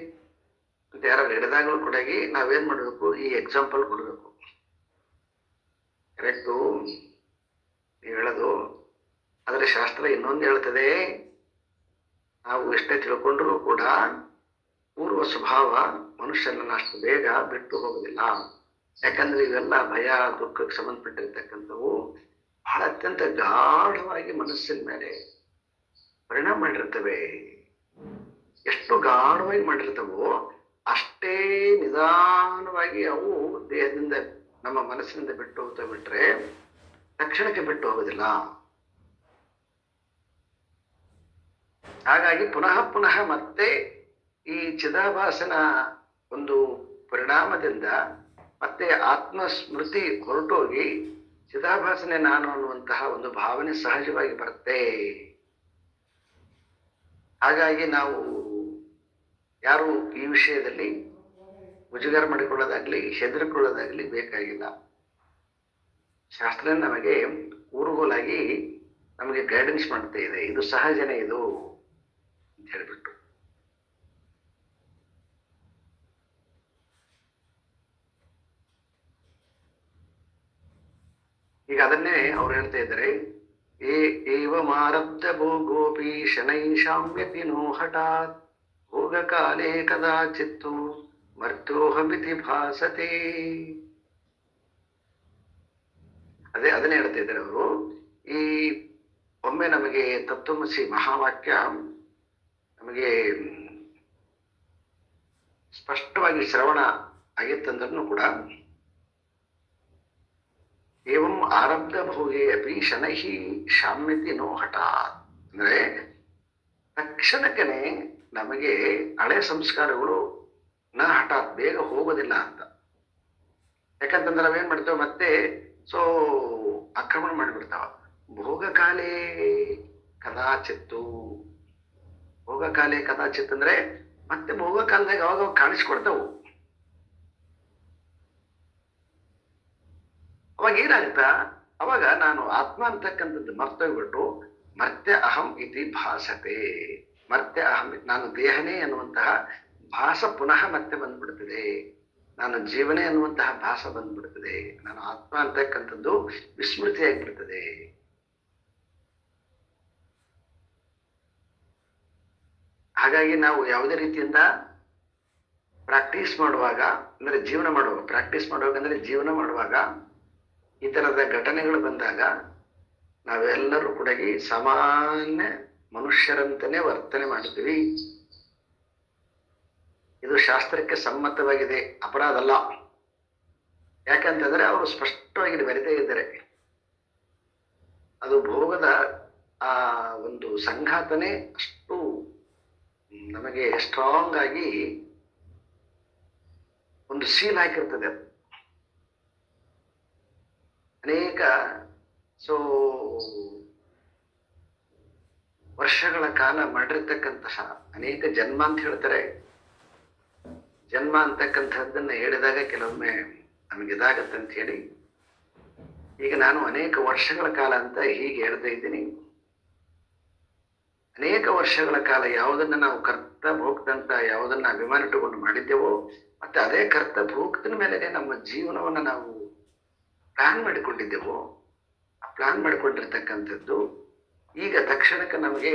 Speaker 1: ಅಂತ ಯಾರು ಹಿಡಿದಾಗಲೂ ಕೂಡ ನಾವೇನ್ ಮಾಡ್ಬೇಕು, ಈ ಎಕ್ಸಾಂಪಲ್ ಕೊಡ್ಬೇಕು. ಕರೆಕ್ಟು ನೀವು ಹೇಳೋದು, ಆದರೆ ಶಾಸ್ತ್ರ ಇನ್ನೊಂದು ಹೇಳ್ತದೆ, ನಾವು ಎಷ್ಟೇ ತಿಳ್ಕೊಂಡ್ರೂ ಕೂಡ ಪೂರ್ವ ಸ್ವಭಾವ ಮನುಷ್ಯನನ್ನ ಅಷ್ಟು ಬೇಗ ಬಿಟ್ಟು ಹೋಗೋದಿಲ್ಲ. ಯಾಕಂದ್ರೆ ಇವೆಲ್ಲ ಭಯ ದುಃಖಕ್ಕೆ ಸಂಬಂಧಪಟ್ಟಿರ್ತಕ್ಕಂಥವು ಬಹಳ ಅತ್ಯಂತ ಗಾಢವಾಗಿ ಮನಸ್ಸಿನ ಮೇಲೆ ಪರಿಣಾಮ ಮಾಡಿರ್ತವೆ. ಎಷ್ಟು ಗಾಢವಾಗಿ ಮಾಡಿರ್ತವೋ ಅಷ್ಟೇ ನಿಧಾನವಾಗಿ ಅವು ದೇಹದಿಂದ ನಮ್ಮ ಮನಸ್ಸಿನಿಂದ ಬಿಟ್ಟು ಹೋಗ್ತಾ ಬಿಟ್ರೆ ತಕ್ಷಣಕ್ಕೆ ಬಿಟ್ಟು ಹೋಗೋದಿಲ್ಲ. ಹಾಗಾಗಿ ಪುನಃ ಪುನಃ ಮತ್ತೆ ಈ ಚಿದಾಭಾಸನ ಒಂದು ಪರಿಣಾಮದಿಂದ ಮತ್ತೆ ಆತ್ಮಸ್ಮೃತಿ ಹೊರಟೋಗಿ ಚಿದಾಭಾಸನೆ ನಾನು ಅನ್ನುವಂತಹ ಒಂದು ಭಾವನೆ ಸಹಜವಾಗಿ ಬರುತ್ತೆ. ಹಾಗಾಗಿ ನಾವು ಯಾರು ಈ ವಿಷಯದಲ್ಲಿ ಮುಜುಗರ ಮಾಡಿಕೊಳ್ಳೋದಾಗ್ಲಿ ಹೆದರಿಕೊಳ್ಳೋದಾಗ್ಲಿ ಬೇಕಾಗಿಲ್ಲ. ಶಾಸ್ತ್ರ ನಮಗೆ ಊರುಗೋಲಾಗಿ ನಮಗೆ ಗೈಡೆನ್ಸ್ ಮಾಡ್ತಾ ಇದೆ, ಇದು ಸಹಜನೇ ಇದು ಅಂತ ಹೇಳ್ಬಿಟ್ಟು. ಈಗ ಅದನ್ನೇ ಅವ್ರು ಹೇಳ್ತಾ ಇದ್ದಾರೆ, ಏವಮಾರಬ್ಧ ಭೋಗೋಪಿ ಶನೈಷಾಮ್ಯಪಿ ನೋ ಹಠಾತ್ ಭೋಗಕಾಲೇ ಕದಾಚಿತ್ತು ಮರ್ತೋಹಮಿತಿ ಭಾಸತೆ. ಅದನ್ನೇ ಹೇಳ್ತಾ ಇದ್ದಾರೆ ಅವರು. ಈ ಒಮ್ಮೆ ನಮಗೆ ತತ್ವಮಸಿ ಮಹಾವಾಕ್ಯ ನಮಗೆ ಸ್ಪಷ್ಟವಾಗಿ ಶ್ರವಣ ಆಗಿತ್ತಂದ್ರೂ ಕೂಡ ಏವಂ ಆರಬ್ಧ ಭೋಗೆ ಅಪಿ ಶನೈಹಿ ಶಾಮ್ಯತಿ ನೋ ಹಠಾತ್ ಅಂದ್ರೆ ತಕ್ಷಣಕ್ಕನೆ ನಮಗೆ ಹಳೆ ಸಂಸ್ಕಾರಗಳು ಹಠಾತ್ ಬೇಗ ಹೋಗೋದಿಲ್ಲ ಅಂತ. ಯಾಕಂತಂದ್ರೆ ನಾವೇನ್ ಮಾಡ್ತೇವೆ ಮತ್ತೆ ಸೊ ಆಕ್ರಮಣ ಮಾಡಿಬಿಡ್ತಾವ. ಭೋಗಕಾಲೇ ಕದಾಚಿತ್ತು, ಭೋಗಕಾಲೇ ಕದಾಚಿತ್ ಅಂದ್ರೆ ಮತ್ತೆ ಭೋಗಕಾಲದಾಗ ಅವಾಗ ಕಾಣಿಸ್ಕೊಡ್ತಾವು. ಅವಾಗ ಏನಾಗುತ್ತಾ, ಅವಾಗ ನಾನು ಆತ್ಮ ಅಂತಕ್ಕಂಥದ್ದು ಮರ್ತೋಗ್ಬಿಟ್ಟು ಮರ್ತ್ಯ ಅಹಂ ಇತಿ ಭಾಸತೆ, ಮರ್ತ್ಯ ಅಹಂ ನಾನು ದೇಹನೇ ಅನ್ನುವಂತಹ ಭಾಸ ಪುನಃ ಮತ್ತೆ ಬಂದ್ಬಿಡ್ತದೆ, ನಾನು ಜೀವನೇ ಅನ್ನುವಂತಹ ಭಾಸ ಬಂದ್ಬಿಡ್ತದೆ, ನಾನು ಆತ್ಮ ಅಂತಕ್ಕಂಥದ್ದು ವಿಸ್ಮೃತಿ ಆಗಿಬಿಡ್ತದೆ. ಹಾಗಾಗಿ ನಾವು ಯಾವುದೇ ರೀತಿಯಿಂದ ಪ್ರಾಕ್ಟೀಸ್ ಮಾಡುವಾಗ ಅಂದ್ರೆ ಜೀವನ ಮಾಡುವಾಗ, ಪ್ರಾಕ್ಟೀಸ್ ಮಾಡುವಾಗ ಅಂದ್ರೆ ಜೀವನ ಮಾಡುವಾಗ ಈ ತರದ ಘಟನೆಗಳು ಬಂದಾಗ ನಾವೆಲ್ಲರೂ ಕೂಡ ಸಾಮಾನ್ಯ ಮನುಷ್ಯರಂತಾನೆ ವರ್ತನೆ ಮಾಡ್ತೀವಿ. ಇದು ಶಾಸ್ತ್ರಕ್ಕೆ ಸಮ್ಮತವಾಗಿದೆ, ಅಪರಾಧ ಅಲ್ಲ. ಯಾಕಂತಂದ್ರೆ ಅವರು ಸ್ಪಷ್ಟವಾಗಿ ಬರಿತಾ ಇದ್ದಾರೆ, ಅದು ಭೋಗದ ಆ ಒಂದು ಸಂಘಾತನೆ ಅಷ್ಟು ನಮಗೆ ಸ್ಟ್ರಾಂಗ್ ಆಗಿ ಒಂದು ಸೀಲ್ ಹಾಕಿರ್ತದೆ. ಅದು ಅನೇಕ ವರ್ಷಗಳ ಕಾಲ ಮಾಡಿರ್ತಕ್ಕಂತಹ ಅನೇಕ ಜನ್ಮ ಅಂತ ಹೇಳ್ತಾರೆ. ಜನ್ಮ ಅಂತಕ್ಕಂಥದ್ದನ್ನ ಹೇಳಿದಾಗ ಕೆಲವೊಮ್ಮೆ ನಮಗಿದಾಗತ್ತೆ ಅಂತ ಹೇಳಿ ಈಗ ನಾನು ಅನೇಕ ವರ್ಷಗಳ ಕಾಲ ಅಂತ ಹೀಗೆ ಹೇಳ್ತಾ ಇದ್ದೀನಿ. ಅನೇಕ ವರ್ಷಗಳ ಕಾಲ ಯಾವುದನ್ನ ನಾವು ಕರ್ತ ಭೋಕ್ತಂತ ಯಾವುದನ್ನ ಅಭಿಮಾನ ಇಟ್ಟುಕೊಂಡು ಮಾಡಿದ್ದೆವೋ ಮತ್ತೆ ಅದೇ ಕರ್ತ ಭೋಕ್ತನ ಮೇಲೆ ನಮ್ಮ ಜೀವನವನ್ನ ನಾವು ಪ್ಲಾನ್ ಮಾಡಿಕೊಂಡಿದ್ದೆವೋ, ಆ ಪ್ಲಾನ್ ಮಾಡಿಕೊಂಡಿರ್ತಕ್ಕಂಥದ್ದು ಈಗ ತಕ್ಷಣಕ್ಕೆ ನಮಗೆ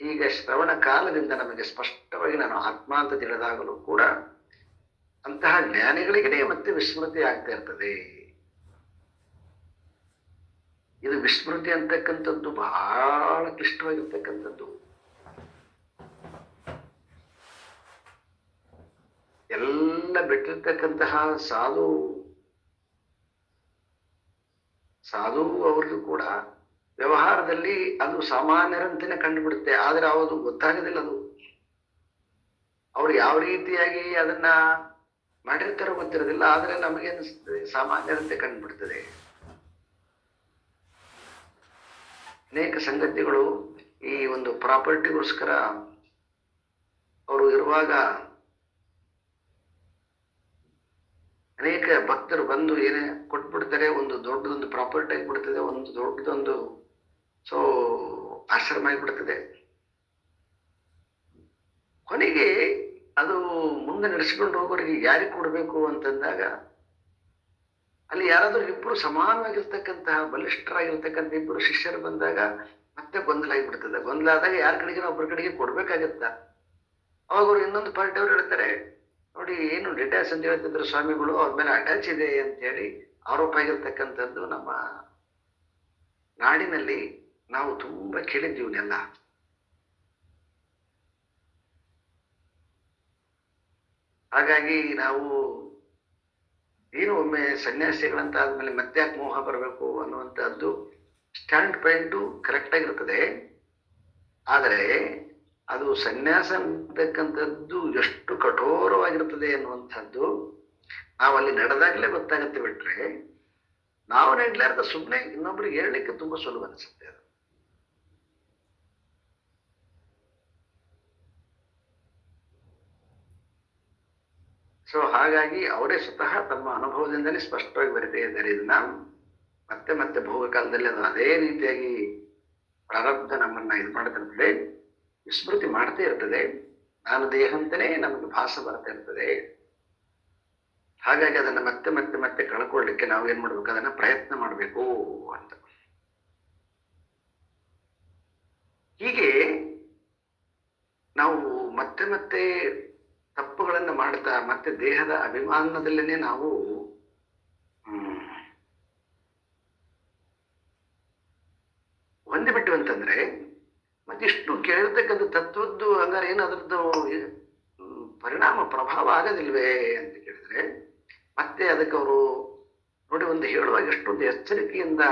Speaker 1: ಈಗ ಶ್ರವಣ ಕಾಲದಿಂದ ನಮಗೆ ಸ್ಪಷ್ಟವಾಗಿ ನಾನು ಆತ್ಮ ಅಂತ ತಿಳಿದಾಗಲೂ ಕೂಡ ಅಂತಹ ಜ್ಞಾನಿಗಳಿಗೆ ಮತ್ತೆ ವಿಸ್ಮೃತಿ ಆಗ್ತಾ ಇರ್ತದೆ. ಇದು ವಿಸ್ಮೃತಿ ಅಂತಕ್ಕಂಥದ್ದು ಬಹಳ ಕ್ಲಿಷ್ಟವಾಗಿರ್ತಕ್ಕಂಥದ್ದು. ಎಲ್ಲ ಬಿಟ್ಟಿರ್ತಕ್ಕಂತಹ ಸಾಧು ಅವ್ರಿಗೂ ಕೂಡ ವ್ಯವಹಾರದಲ್ಲಿ ಅದು ಸಾಮಾನ್ಯರಂತೆಯೇ ಕಂಡುಬಿಡುತ್ತೆ, ಆದ್ರೆ ಅದು ಗೊತ್ತಾಗೋದಿಲ್ಲ. ಅದು ಅವ್ರು ಯಾವ ರೀತಿಯಾಗಿ ಅದನ್ನ ಮಾಡಿರ್ತಾರೋ ಗೊತ್ತಿರೋದಿಲ್ಲ, ಆದ್ರೆ ನಮಗೆ ಅನಿಸ್ತದೆ ಸಾಮಾನ್ಯರಂತೆ ಕಂಡುಬಿಡ್ತದೆ. ಅನೇಕ ಸಂಗತಿಗಳು ಈ ಒಂದು ಪ್ರಾಪರ್ಟಿಗೋಸ್ಕರ ಅವರು ಇರುವಾಗ ಅನೇಕ ಭಕ್ತರು ಬಂದು ಏನೇ ಕೊಟ್ಬಿಡ್ತಾರೆ, ಒಂದು ದೊಡ್ಡದೊಂದು ಪ್ರಾಪರ್ಟಿ ಆಗಿಬಿಡ್ತದೆ, ಒಂದು ದೊಡ್ಡದೊಂದು ಆಶ್ರಮ ಆಗಿಬಿಡ್ತದೆ. ಕೊನೆಗೆ ಅದು ಮುಂದೆ ನಡೆಸಿಕೊಂಡು ಹೋಗೋರಿಗೆ ಯಾರಿಗೆ ಕೊಡಬೇಕು ಅಂತಂದಾಗ ಅಲ್ಲಿ ಯಾರಾದ್ರೂ ಇಬ್ಬರು ಸಮಾನವಾಗಿರ್ತಕ್ಕಂತಹ ಬಲಿಷ್ಠರಾಗಿರ್ತಕ್ಕಂಥ ಇಬ್ಬರು ಶಿಷ್ಯರು ಬಂದಾಗ ಮತ್ತೆ ಗೊಂದಲ ಆಗಿಬಿಡ್ತದೆ. ಗೊಂದಲ ಆದಾಗ ಯಾರ ಕಡೆಗೆ ಒಬ್ಬರ ಕಡೆಗೆ ಕೊಡ್ಬೇಕಾಗತ್ತ. ಅವಾಗ ಅವ್ರು ಇನ್ನೊಂದು ಪಾರ್ಟಿ ಅವ್ರು ಹೇಳ್ತಾರೆ, ನೋಡಿ ಏನು ಡಿಟ್ಯಾಚ್ ಅಂತ ಹೇಳ್ತಿದ್ರು ಸ್ವಾಮಿಗಳು, ಅವ್ರ ಮೇಲೆ ಅಟ್ಯಾಚ್ ಇದೆ ಅಂತ ಹೇಳಿ ಆರೋಪ ಆಗಿರ್ತಕ್ಕಂಥದ್ದು ನಮ್ಮ ನಾಡಿನಲ್ಲಿ ನಾವು ತುಂಬಾ ಕೇಳಿದ್ದೀವಿ ಇವನ್ನೆಲ್ಲ. ಹಾಗಾಗಿ ನಾವು ಏನು ಒಮ್ಮೆ ಸನ್ಯಾಸಿಗಳಂತ ಆದ್ಮೇಲೆ ಮತ್ತೆ ಯಾಕೆ ಮೋಹ ಬರಬೇಕು ಅನ್ನುವಂಥದ್ದು ಸ್ಟ್ಯಾಂಡ್ ಪಾಯಿಂಟು ಕರೆಕ್ಟ್ ಆಗಿರ್ತದೆ. ಆದರೆ ಅದು ಸನ್ಯಾಸ ಅಂತಕ್ಕಂಥದ್ದು ಎಷ್ಟು ಕಠೋರವಾಗಿರ್ತದೆ ಅನ್ನುವಂಥದ್ದು ನಾವಲ್ಲಿ ನಡೆದಾಗಲೇ ಗೊತ್ತಾಗತ್ತೆ. ಬಿಟ್ರೆ ನಾವು ನಡಲಾರ್ದ ಸುಮ್ಮನೆ ಇನ್ನೊಬ್ರಿಗೆ ಹೇಳಲಿಕ್ಕೆ ತುಂಬಾ ಸುಲಭ ಅನಿಸುತ್ತೆ. ಅದು ಹಾಗಾಗಿ ಅವರೇ ಸ್ವತಃ ತಮ್ಮ ಅನುಭವದಿಂದಲೇ ಸ್ಪಷ್ಟವಾಗಿ ಬರಿತಾ ಇದ್ದಾರೆ. ಇದನ್ನ ಮತ್ತೆ ಮತ್ತೆ ಭೋಗಕಾಲದಲ್ಲಿ ಅದು ಅದೇ ರೀತಿಯಾಗಿ ಪ್ರಾರಬ್ಧ ನಮ್ಮನ್ನ ಇದು ಮಾಡ್ತಿರ್ತದೆ, ವಿಸ್ಮೃತಿ ಮಾಡ್ತಾ ಇರ್ತದೆ. ನಾನು ದೇಹ ಅಂತಲೇ ನಮಗೆ ಭಾಸ ಬರ್ತಾ ಇರ್ತದೆ. ಹಾಗಾಗಿ ಅದನ್ನ ಮತ್ತೆ ಮತ್ತೆ ಮತ್ತೆ ಕಳ್ಕೊಳ್ಳಿಕ್ಕೆ ನಾವು ಏನ್ ಮಾಡ್ಬೇಕು, ಅದನ್ನ ಪ್ರಯತ್ನ ಮಾಡಬೇಕು ಅಂತ. ಹೀಗೆ ನಾವು ಮತ್ತೆ ಮತ್ತೆ ತಪ್ಪುಗಳನ್ನು ಮಾಡ್ತಾ ಮತ್ತೆ ದೇಹದ ಅಭಿಮಾನದಲ್ಲೇನೆ ನಾವು ಹೊಂದಿಬಿಟ್ಟು ಅಂತಂದ್ರೆ ಮತ್ತಿಷ್ಟು ಕೇಳಿರ್ತಕ್ಕಂಥ ತತ್ವದ್ದು ಹಂಗಾರೆ ಏನು ಅದರದ್ದು ಪರಿಣಾಮ ಪ್ರಭಾವ ಆಗೋದಿಲ್ವೇ ಅಂತ ಕೇಳಿದ್ರೆ ಮತ್ತೆ ಅದಕ್ಕೆ ಅವರು ನೋಡಿ ಒಂದು ಹೇಳುವಾಗ ಎಷ್ಟೊಂದು ಎಚ್ಚರಿಕೆಯಿಂದ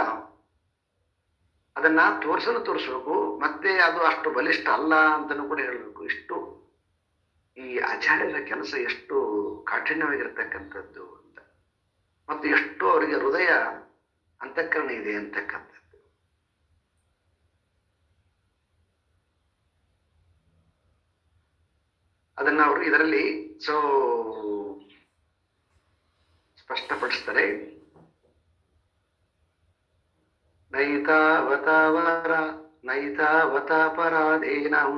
Speaker 1: ಅದನ್ನ ತೋರಿಸ್ಬೇಕು, ಮತ್ತೆ ಅದು ಅಷ್ಟು ಬಲಿಷ್ಠ ಅಲ್ಲ ಅಂತನೂ ಕೂಡ ಹೇಳ್ಬೇಕು. ಇಷ್ಟು ಈ ಆಚಾರ್ಯರ ಕೆಲಸ ಎಷ್ಟು ಕಾಠಿಣ್ಯವಾಗಿರ್ತಕ್ಕಂಥದ್ದು ಅಂತ, ಮತ್ತು ಎಷ್ಟು ಅವರಿಗೆ ಹೃದಯ ಅಂತಃಕರಣ ಇದೆ ಅಂತಕ್ಕಂಥದ್ದು. ಅದನ್ನ ಅವರು ಇದರಲ್ಲಿ ಸ್ಪಷ್ಟಪಡಿಸ್ತಾರೆ. ನೈತಾವತಾಪರಾಧೇನಾಂ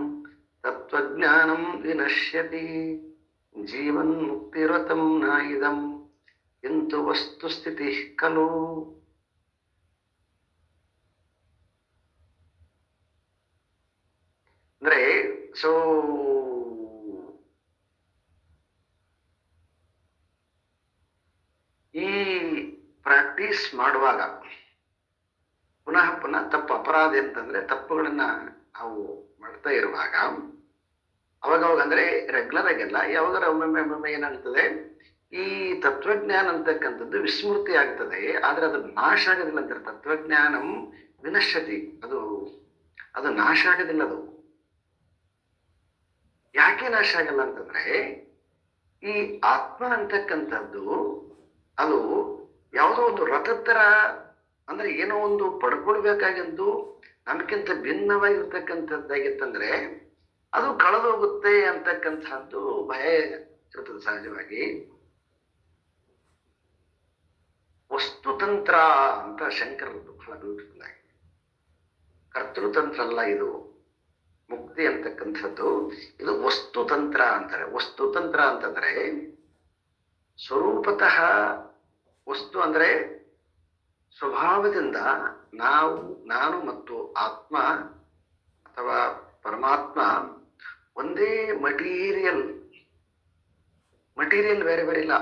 Speaker 1: ತತ್ವಜ್ಞಾನಂ ವಿನಶ್ಯತಿ ಜೀವನ್ ಮುಕ್ತಿರತಂ ನಾಯಿದಂ ಎಂತು ವಸ್ತು ಸ್ಥಿತಿ ಖಲು. ಅಂದ್ರೆ ಈ ಪ್ರಾಕ್ಟೀಸ್ ಮಾಡುವಾಗ ಪುನಃ ಪುನಃ ತಪ್ಪು, ಅಪರಾಧ ಅಂತಂದ್ರೆ ತಪ್ಪುಗಳನ್ನ ನಾವು ಮಾಡ್ತಾ ಇರುವಾಗ ಅವಾಗವಾಗ ಅಂದ್ರೆ ರೆಗ್ಯುಲರ್ ಆಗಿಲ್ಲ, ಯಾವಾಗಾರ ಒಮ್ಮೊಮ್ಮೆ ಏನಾಗ್ತದೆ, ಈ ತತ್ವಜ್ಞಾನ ಅಂತಕ್ಕಂಥದ್ದು ವಿಸ್ಮೃತಿ ಆಗ್ತದೆ, ಆದ್ರೆ ಅದು ನಾಶ ಆಗೋದಿಲ್ಲ ಅಂತಾರೆ. ತತ್ವಜ್ಞಾನಂ ವಿನಶ್ಯತಿ, ಅದು ನಾಶ ಆಗೋದಿಲ್ಲ. ಅದು ಯಾಕೆ ನಾಶ ಆಗಲ್ಲ ಅಂತಂದ್ರೆ, ಈ ಆತ್ಮ ಅಂತಕ್ಕಂಥದ್ದು ಅದು ಯಾವುದೋ ಒಂದು ರಥದ ತರ, ಅಂದ್ರೆ ಏನೋ ಒಂದು ಪಡ್ಕೊಳ್ಬೇಕಾಗಿದ್ದು ನಮ್ಗಿಂತ ಭಿನ್ನವಾಗಿರ್ತಕ್ಕಂಥದ್ದಾಗಿತ್ತಂದ್ರೆ ಅದು ಕಳೆದೋಗುತ್ತೆ ಅಂತಕ್ಕಂಥದ್ದು ಭಯ ಇರ್ತದೆ ಸಹಜವಾಗಿ. ವಸ್ತುತಂತ್ರ ಅಂತ ಶಂಕರದ್ದು ಬಹಳ ಬ್ಯೂಟಿಫುಲ್ ಆಗಿ, ಕರ್ತೃತಂತ್ರ ಅಲ್ಲ ಇದು ಮುಕ್ತಿ ಅಂತಕ್ಕಂಥದ್ದು, ಇದು ವಸ್ತುತಂತ್ರ ಅಂತಾರೆ. ವಸ್ತುತಂತ್ರ ಅಂತಂದ್ರೆ ಸ್ವರೂಪತಃ ವಸ್ತು ಅಂದ್ರೆ ಸ್ವಭಾವದಿಂದ ನಾನು ಮತ್ತು ಆತ್ಮ ಅಥವಾ ಪರಮಾತ್ಮ ಒಂದೇ ಮಟೀರಿಯಲ್ ಬೇರೆ ಬೇರೆ ಇಲ್ಲ.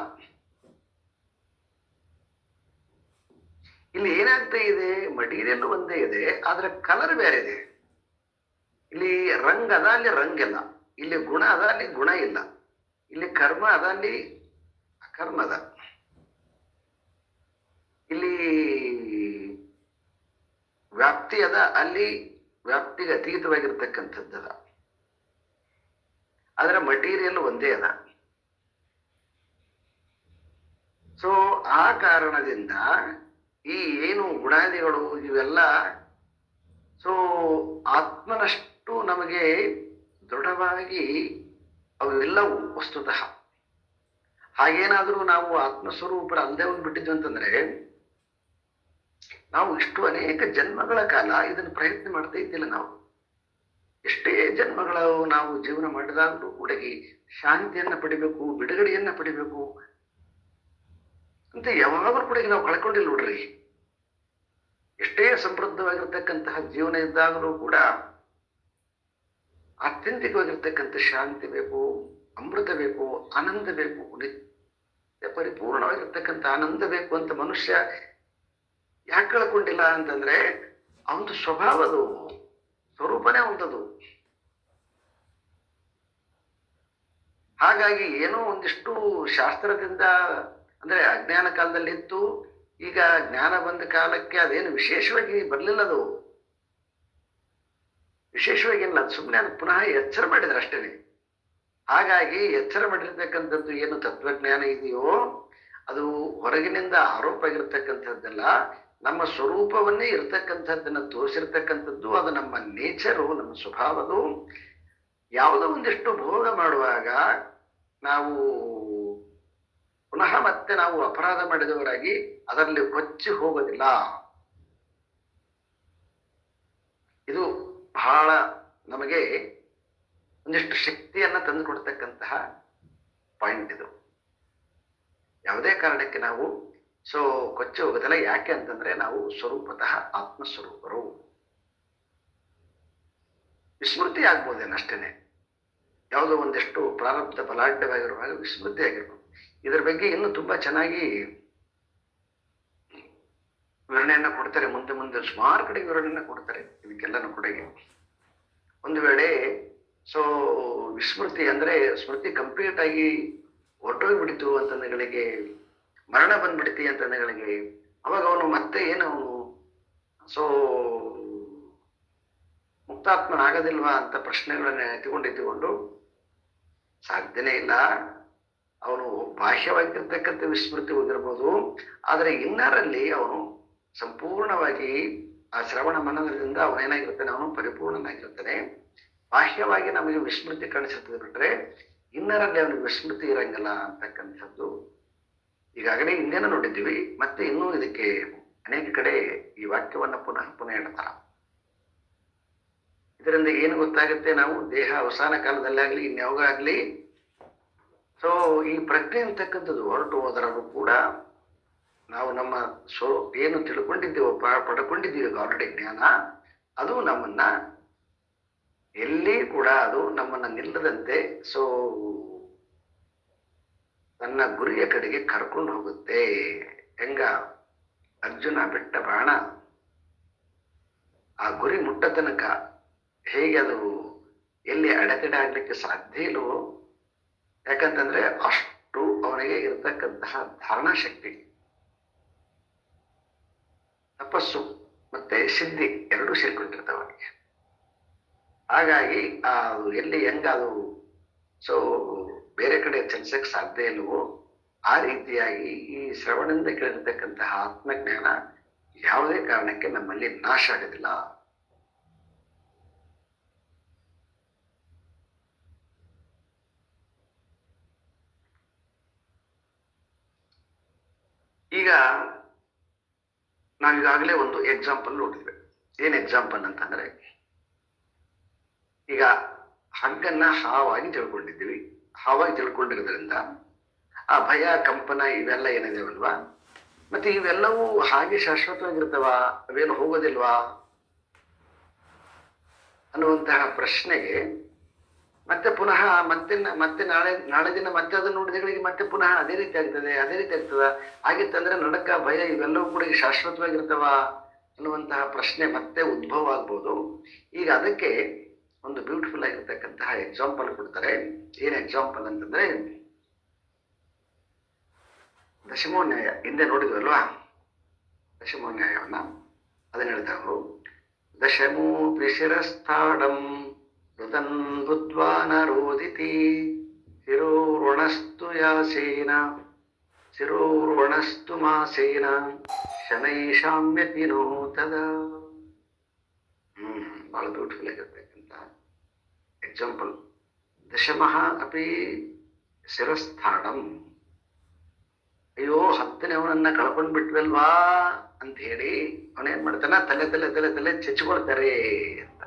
Speaker 1: ಇಲ್ಲಿ ಏನಾಗ್ತಾ ಇದೆ, ಮಟೀರಿಯಲ್ ಒಂದೇ ಇದೆ, ಆದ್ರೆ ಕಲರ್ ಬೇರೆ ಇದೆ. ಇಲ್ಲಿ ರಂಗ್ ಅದ, ಅಲ್ಲಿ ರಂಗ್ ಇಲ್ಲ. ಇಲ್ಲಿ ಗುಣ ಅದ, ಅಲ್ಲಿ ಗುಣ ಇಲ್ಲ. ಇಲ್ಲಿ ಕರ್ಮ ಅದ, ಅಲ್ಲಿ ಅಕರ್ಮ ಅದ. ಇಲ್ಲಿ ವ್ಯಾಪ್ತಿ ಅದ, ಅಲ್ಲಿ ವ್ಯಾಪ್ತಿಗೆ ಅತೀತವಾಗಿರ್ತಕ್ಕಂಥದ್ದದ. ಆದ್ರೆ ಮಟೀರಿಯಲ್ ಒಂದೇ ಅದ. ಆ ಕಾರಣದಿಂದ ಈ ಏನು ಗುಣಾದಿಗಳು ಇವೆಲ್ಲ ಆತ್ಮನಷ್ಟು ನಮಗೆ ದೃಢವಾಗಿ ಅವೆಲ್ಲವೂ ವಸ್ತುತಃ. ಹಾಗೇನಾದ್ರೂ ನಾವು ಆತ್ಮಸ್ವರೂಪರ ಅಲ್ಲದೆ ಹೋಗ್ಬಿಟ್ಟಿದ್ವಿ ಅಂತಂದ್ರೆ ನಾವು ಇಷ್ಟು ಅನೇಕ ಜನ್ಮಗಳ ಕಾಲ ಇದನ್ನು ಪ್ರಯತ್ನ ಮಾಡ್ತಾ ಇದ್ದಿಲ್ಲ. ನಾವು ಎಷ್ಟೇ ಜನ್ಮಗಳು ನಾವು ಜೀವನ ಮಾಡಿದಾಗಲೂ ಕೂಡ ಶಾಂತಿಯನ್ನ ಪಡಿಬೇಕು, ಬಿಡುಗಡೆಯನ್ನ ಪಡಿಬೇಕು ಅಂತ ಯಾವಾಗಲೂ ಕೂಡ ನಾವು ಕಳ್ಕೊಂಡಿಲ್ಲ ನೋಡ್ರಿ. ಎಷ್ಟೇ ಸಮೃದ್ಧವಾಗಿರ್ತಕ್ಕಂತಹ ಜೀವನ ಇದ್ದಾಗಲೂ ಕೂಡ ಆತ್ಯಂತಿಕವಾಗಿರ್ತಕ್ಕಂಥ ಶಾಂತಿ ಬೇಕು, ಅಮೃತ ಬೇಕು, ಆನಂದ ಬೇಕು, ನಿತ್ಯ ಪರಿಪೂರ್ಣವಾಗಿರ್ತಕ್ಕಂಥ ಆನಂದ ಬೇಕು ಅಂತ ಮನುಷ್ಯ ಯಾಕೆ ಕಳ್ಕೊಂಡಿಲ್ಲ ಅಂತಂದ್ರೆ ಅವನದು ಸ್ವಭಾವದು, ಸ್ವರೂಪನೇ ಅವನದು. ಹಾಗಾಗಿ ಏನೋ ಒಂದಿಷ್ಟು ಶಾಸ್ತ್ರದಿಂದ ಅಂದ್ರೆ ಅಜ್ಞಾನ ಕಾಲದಲ್ಲಿ ಇತ್ತು, ಈಗ ಜ್ಞಾನ ಬಂದ ಕಾಲಕ್ಕೆ ಅದೇನು ವಿಶೇಷವಾಗಿ ಬರ್ಲಿಲ್ಲ. ಅದು ವಿಶೇಷವಾಗಿ ಇಲ್ಲ, ಅದು ಸುಮ್ಮನೆ ಅದು ಪುನಃ ಎಚ್ಚರ ಮಾಡಿದ್ರೆ ಅಷ್ಟೇನೆ. ಹಾಗಾಗಿ ಎಚ್ಚರ ಮಾಡಿರ್ತಕ್ಕಂಥದ್ದು ಏನು ತತ್ವಜ್ಞಾನ ಇದೆಯೋ ಅದು ಹೊರಗಿನಿಂದ ಆರೋಪ ಆಗಿರ್ತಕ್ಕಂಥದ್ದಲ್ಲ, ನಮ್ಮ ಸ್ವರೂಪವನ್ನೇ ಇರ್ತಕ್ಕಂಥದ್ದನ್ನ ತೋರಿಸಿರ್ತಕ್ಕಂಥದ್ದು. ಅದು ನಮ್ಮ ನೇಚರು, ನಮ್ಮ ಸ್ವಭಾವದು. ಯಾವುದೋ ಒಂದಿಷ್ಟು ಭೋಗ ಮಾಡುವಾಗ ನಾವು ಪುನಃ ಮತ್ತೆ ನಾವು ಅಪರಾಧ ಮಾಡಿದವರಾಗಿ ಅದರಲ್ಲಿ ಕೊಚ್ಚಿ ಹೋಗೋದಿಲ್ಲ. ಇದು ಬಹಳ ನಮಗೆ ಒಂದಿಷ್ಟು ಶಕ್ತಿಯನ್ನ ತಂದು ಕೊಡ್ತಕ್ಕಂತಹ ಪಾಯಿಂಟ್ ಇದು. ಯಾವುದೇ ಕಾರಣಕ್ಕೆ ನಾವು ಕೊಚ್ಚಿ ಹೋಗೋದಿಲ್ಲ. ಯಾಕೆ ಅಂತಂದ್ರೆ ನಾವು ಸ್ವರೂಪತಃ ಆತ್ಮಸ್ವರೂಪರು. ವಿಸ್ಮೃತಿ ಆಗ್ಬೋದೇನಷ್ಟೇನೆ, ಯಾವುದೋ ಒಂದಿಷ್ಟು ಪ್ರಾರಬ್ಧ ಬಲಾಢ್ಯವಾಗಿರುವಾಗ ವಿಸ್ಮೃತಿ ಆಗಿರ್ಬೋದು. ಇದರ ಬಗ್ಗೆ ಇನ್ನೂ ತುಂಬಾ ಚೆನ್ನಾಗಿ ವಿವರಣೆಯನ್ನ ಕೊಡ್ತಾರೆ. ಮುಂದೆ ಮುಂದೆ ಸುಮಾರು ಕಡೆ ವಿವರಣೆಯನ್ನ ಕೊಡ್ತಾರೆ ಇದಕ್ಕೆಲ್ಲನೂ ಕೂಡ. ಒಂದು ವೇಳೆ ವಿಸ್ಮೃತಿ ಅಂದ್ರೆ ಸ್ಮೃತಿ ಕಂಪ್ಲೀಟ್ ಆಗಿ ಹೊರಟೋಗ್ಬಿಡಿತು ಅಂತಂದಗಳಿಗೆ, ಮರಣ ಬಂದ್ಬಿಡ್ತಿ ಅಂತಂದಗಳಿಗೆ, ಅವಾಗ ಅವನು ಮತ್ತೆ ಏನು ಅವನು ಮುಕ್ತಾತ್ಮನಾಗೋದಿಲ್ವಾ ಅಂತ ಪ್ರಶ್ನೆಗಳನ್ನ ಎತ್ತಿಕೊಂಡು ಸಾಧ್ಯನೇ ಇಲ್ಲ. ಅವನು ಬಾಹ್ಯವಾಗಿರ್ತಕ್ಕಂಥ ವಿಸ್ಮೃತಿ ಹೋಗಿರ್ಬೋದು, ಆದರೆ ಇನ್ನರಲ್ಲಿ ಅವನು ಸಂಪೂರ್ಣವಾಗಿ ಆ ಶ್ರವಣ ಮನನದಿಂದ ಅವನೇನಾಗಿರ್ತಾನೆ, ಅವನು ಪರಿಪೂರ್ಣನಾಗಿರ್ತಾನೆ. ಬಾಹ್ಯವಾಗಿ ನಮಗೆ ವಿಸ್ಮೃತಿ ಕಾಣಿಸುತ್ತದೆ ಬಿಟ್ರೆ ಇನ್ನರಲ್ಲಿ ಅವನಿಗೆ ವಿಸ್ಮೃತಿ ಇರಂಗಿಲ್ಲ ಅಂತಕ್ಕಂಥದ್ದು ಈಗಾಗಲೇ ಹಿಂದೆನೂ ನೋಡಿದ್ದೀವಿ. ಮತ್ತೆ ಇನ್ನೂ ಇದಕ್ಕೆ ಅನೇಕ ಕಡೆ ಈ ವಾಕ್ಯವನ್ನ ಪುನಃ ಹೇಳ್ತಾರ. ಇದರಿಂದ ಏನು ಗೊತ್ತಾಗುತ್ತೆ, ನಾವು ದೇಹ ಅವಸಾನ ಕಾಲದಲ್ಲಾಗ್ಲಿ ಇನ್ಯಾವಾಗಲಿ ಸೊ ಈ ಪ್ರಜ್ಞೆ ಅಂತಕ್ಕಂಥದ್ದು ಹೊರಟು ಹೋದರೂ ಕೂಡ ನಾವು ನಮ್ಮ ಏನು ತಿಳ್ಕೊಂಡಿದ್ದೀವೋ ಪಡ್ಕೊಂಡಿದ್ದೀವಿ ಆಲ್ರೆಡಿ ಜ್ಞಾನ, ಅದು ನಮ್ಮನ್ನ ಎಲ್ಲಿ ಕೂಡ ಅದು ನಮ್ಮನ್ನ ನಿಲ್ಲದಂತೆ ಸೊ ತನ್ನ ಗುರಿಯ ಕಡೆಗೆ ಕರ್ಕೊಂಡು ಹೋಗುತ್ತೆ. ಹೆಂಗ ಅರ್ಜುನ ಬಿಟ್ಟ ಬಾಣ ಆ ಗುರಿ ಮುಟ್ಟ ತನಕ ಹೇಗೆ ಅದು ಎಲ್ಲಿ ಅಡೆತಡೆ ಆಗ್ಲಿಕ್ಕೆ ಸಾಧ್ಯ ಇಲ್ಲವೋ, ಯಾಕಂತಂದ್ರೆ ಅಷ್ಟು ಅವನಿಗೆ ಇರತಕ್ಕಂತಹ ಧಾರಣಾ ಶಕ್ತಿ, ತಪಸ್ಸು ಮತ್ತೆ ಸಿದ್ಧಿ ಎರಡೂ ಸೇರ್ಕೊಂಡಿರ್ತಾವ ಅವನಿಗೆ. ಹಾಗಾಗಿ ಅದು ಎಲ್ಲಿ ಹೆಂಗ ಅದು ಸೊ ಬೇರೆ ಕಡೆ ಚಲಿಸಕ್ಕೆ ಸಾಧ್ಯ ಇಲ್ಲವೋ ಆ ರೀತಿಯಾಗಿ ಈ ಶ್ರವಣದಿಂದ ಕೇಳಿರ್ತಕ್ಕಂತಹ ಆತ್ಮಜ್ಞಾನ ಯಾವುದೇ ಕಾರಣಕ್ಕೆ ನಮ್ಮಲ್ಲಿ ನಾಶ ಆಗೋದಿಲ್ಲ. ಈಗ ನಾವೀಗಾಗಲೇ ಒಂದು ಎಕ್ಸಾಂಪಲ್ ನೋಡಿದ್ವಿ. ಏನ್ ಎಕ್ಸಾಂಪಲ್ ಅಂತಂದ್ರೆ, ಈಗ ಹಗ್ಗನ್ನ ಹಾವಾಗಿ ತಿಳ್ಕೊಂಡಿದ್ದೀವಿ. ಹಾವಾಗಿ ತಿಳ್ಕೊಂಡಿರೋದ್ರಿಂದ ಆ ಭಯ ಕಂಪನ ಇವೆಲ್ಲ ಏನಿದಾವಲ್ವಾ, ಮತ್ತೆ ಇವೆಲ್ಲವೂ ಹಾಗೆ ಶಾಶ್ವತವಾಗಿರ್ತಾವ, ಅವೇನು ಹೋಗೋದಿಲ್ವಾ ಅನ್ನುವಂತಹ ಪ್ರಶ್ನೆಗೆ ಮತ್ತೆ ಪುನಃ ಮತ್ತೆ ನಾಳೆ ದಿನ ಮತ್ತೆ ಅದನ್ನು ನೋಡಿದಗಳಿಗೆ ಮತ್ತೆ ಪುನಃ ಅದೇ ರೀತಿ ಆಗ್ತದ. ಆಗಿತ್ತಂದ್ರೆ ನಡಕ ಭಯ ಇವೆಲ್ಲವೂ ಕೂಡ ಶಾಶ್ವತವಾಗಿರ್ತಾವ ಅನ್ನುವಂತಹ ಪ್ರಶ್ನೆ ಮತ್ತೆ ಉದ್ಭವ ಆಗ್ಬೋದು. ಈಗ ಅದಕ್ಕೆ ಒಂದು ಬ್ಯೂಟಿಫುಲ್ ಆಗಿರ್ತಕ್ಕಂತಹ ಎಕ್ಸಾಂಪಲ್ ಕೊಡ್ತಾರೆ. ಏನ್ ಎಕ್ಸಾಂಪಲ್ ಅಂತಂದ್ರೆ, ದಶಮೋನ್ಯಾಯ ಹಿಂದೆ ನೋಡಿದ್ವಲ್ವಾ, ದಶಮೋನ್ಯಾಯವನ್ನ ಅದನ್ನ ಹೇಳ್ತಾವರು. ದಶಮೋಪಿ ಶಿರಸ್ಥಾಡಂ ಋತನ್ ಬುದ್ಧ್ವಾ ನರೋದಿತಿ ಶಿರೋರ್ವಣಸ್ತು ಯಾಸೇನ ಶಿರೋರ್ವಣಸ್ತು ಮಾಸೇನ ಶನೈ ಶಾಮ್ಯತಿ ನೋ ತದಾ. ಬಹಳ ಬ್ಯೂಟಿಫುಲ್ ಆಗಿರ್ತಕ್ಕಂಥ ಎಕ್ಸಾಂಪಲ್. ದಶಮಃ ಅಪಿ ಶಿರಸ್ಥಾಡಂ, ಅಯ್ಯೋ 10ನೇವನನ್ನ ಕಳ್ಕೊಂಡ್ ಬಿಟ್ವಲ್ವಾ ಅಂತ ಹೇಳಿ ಅವನೇನ್ ಮಾಡ್ತಾನ, ತಲೆ ಚಚ್ಕೊಳ್ತಾರೆ ಅಂತ.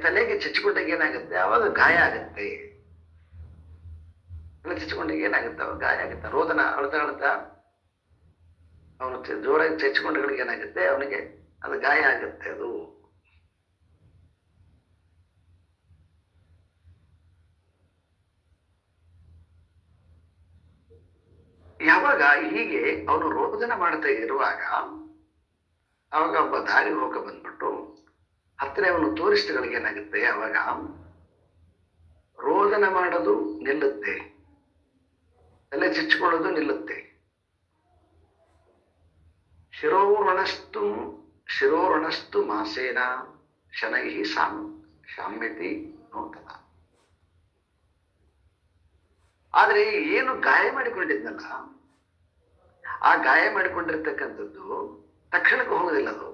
Speaker 1: ತಲೆಗೆ ಚಚ್ಕೊಂಡಾಗ ಏನಾಗುತ್ತೆ, ಅವಾಗ ಗಾಯ ಆಗುತ್ತೆ. ತಲೆ ಚಚ್ಕೊಂಡಾಗ ಏನಾಗುತ್ತೆ, ಅವಾಗ ಗಾಯ ಆಗುತ್ತೆ. ರೋದನ ಅಳ್ತಾ ಅವನು ಜೋರಾಗಿ ಚಚ್ಕೊಂಡಗಳಿಗೆ ಏನಾಗುತ್ತೆ, ಅವನಿಗೆ ಅದು ಗಾಯ ಆಗುತ್ತೆ. ಅದು ಯಾವಾಗ ಹೀಗೆ ಅವನು ರೋದನ ಮಾಡ್ತಾ ಇರುವಾಗ ಅವಾಗ ಒಬ್ಬ ದಾರಿ ಹೋಗ ಬಂದ್ಬಿಟ್ಟು 10ನೇವನು ಟೂರಿಸ್ಟ್ಗಳಿಗೆ ಏನಾಗುತ್ತೆ, ಅವಾಗ ರೋದನ ಮಾಡೋದು ನಿಲ್ಲುತ್ತೆ, ತಲೆ ಚಿಚ್ಕೊಳ್ಳೋದು ನಿಲ್ಲುತ್ತೆ. ಶಿರೋರಣಸ್ತು ಮಾಸೇನ ಶನೈಹಿ ಶಾಮ್ಯತಿ ನೋಡ್ತದ. ಆದ್ರೆ ಏನು ಗಾಯ ಮಾಡಿಕೊಂಡಿದ್ನಲ್ಲ, ಆ ಗಾಯ ಮಾಡಿಕೊಂಡಿರ್ತಕ್ಕಂಥದ್ದು ತಕ್ಷಣಕ್ಕೆ ಹೋಗೋದಿಲ್ಲ. ಅದು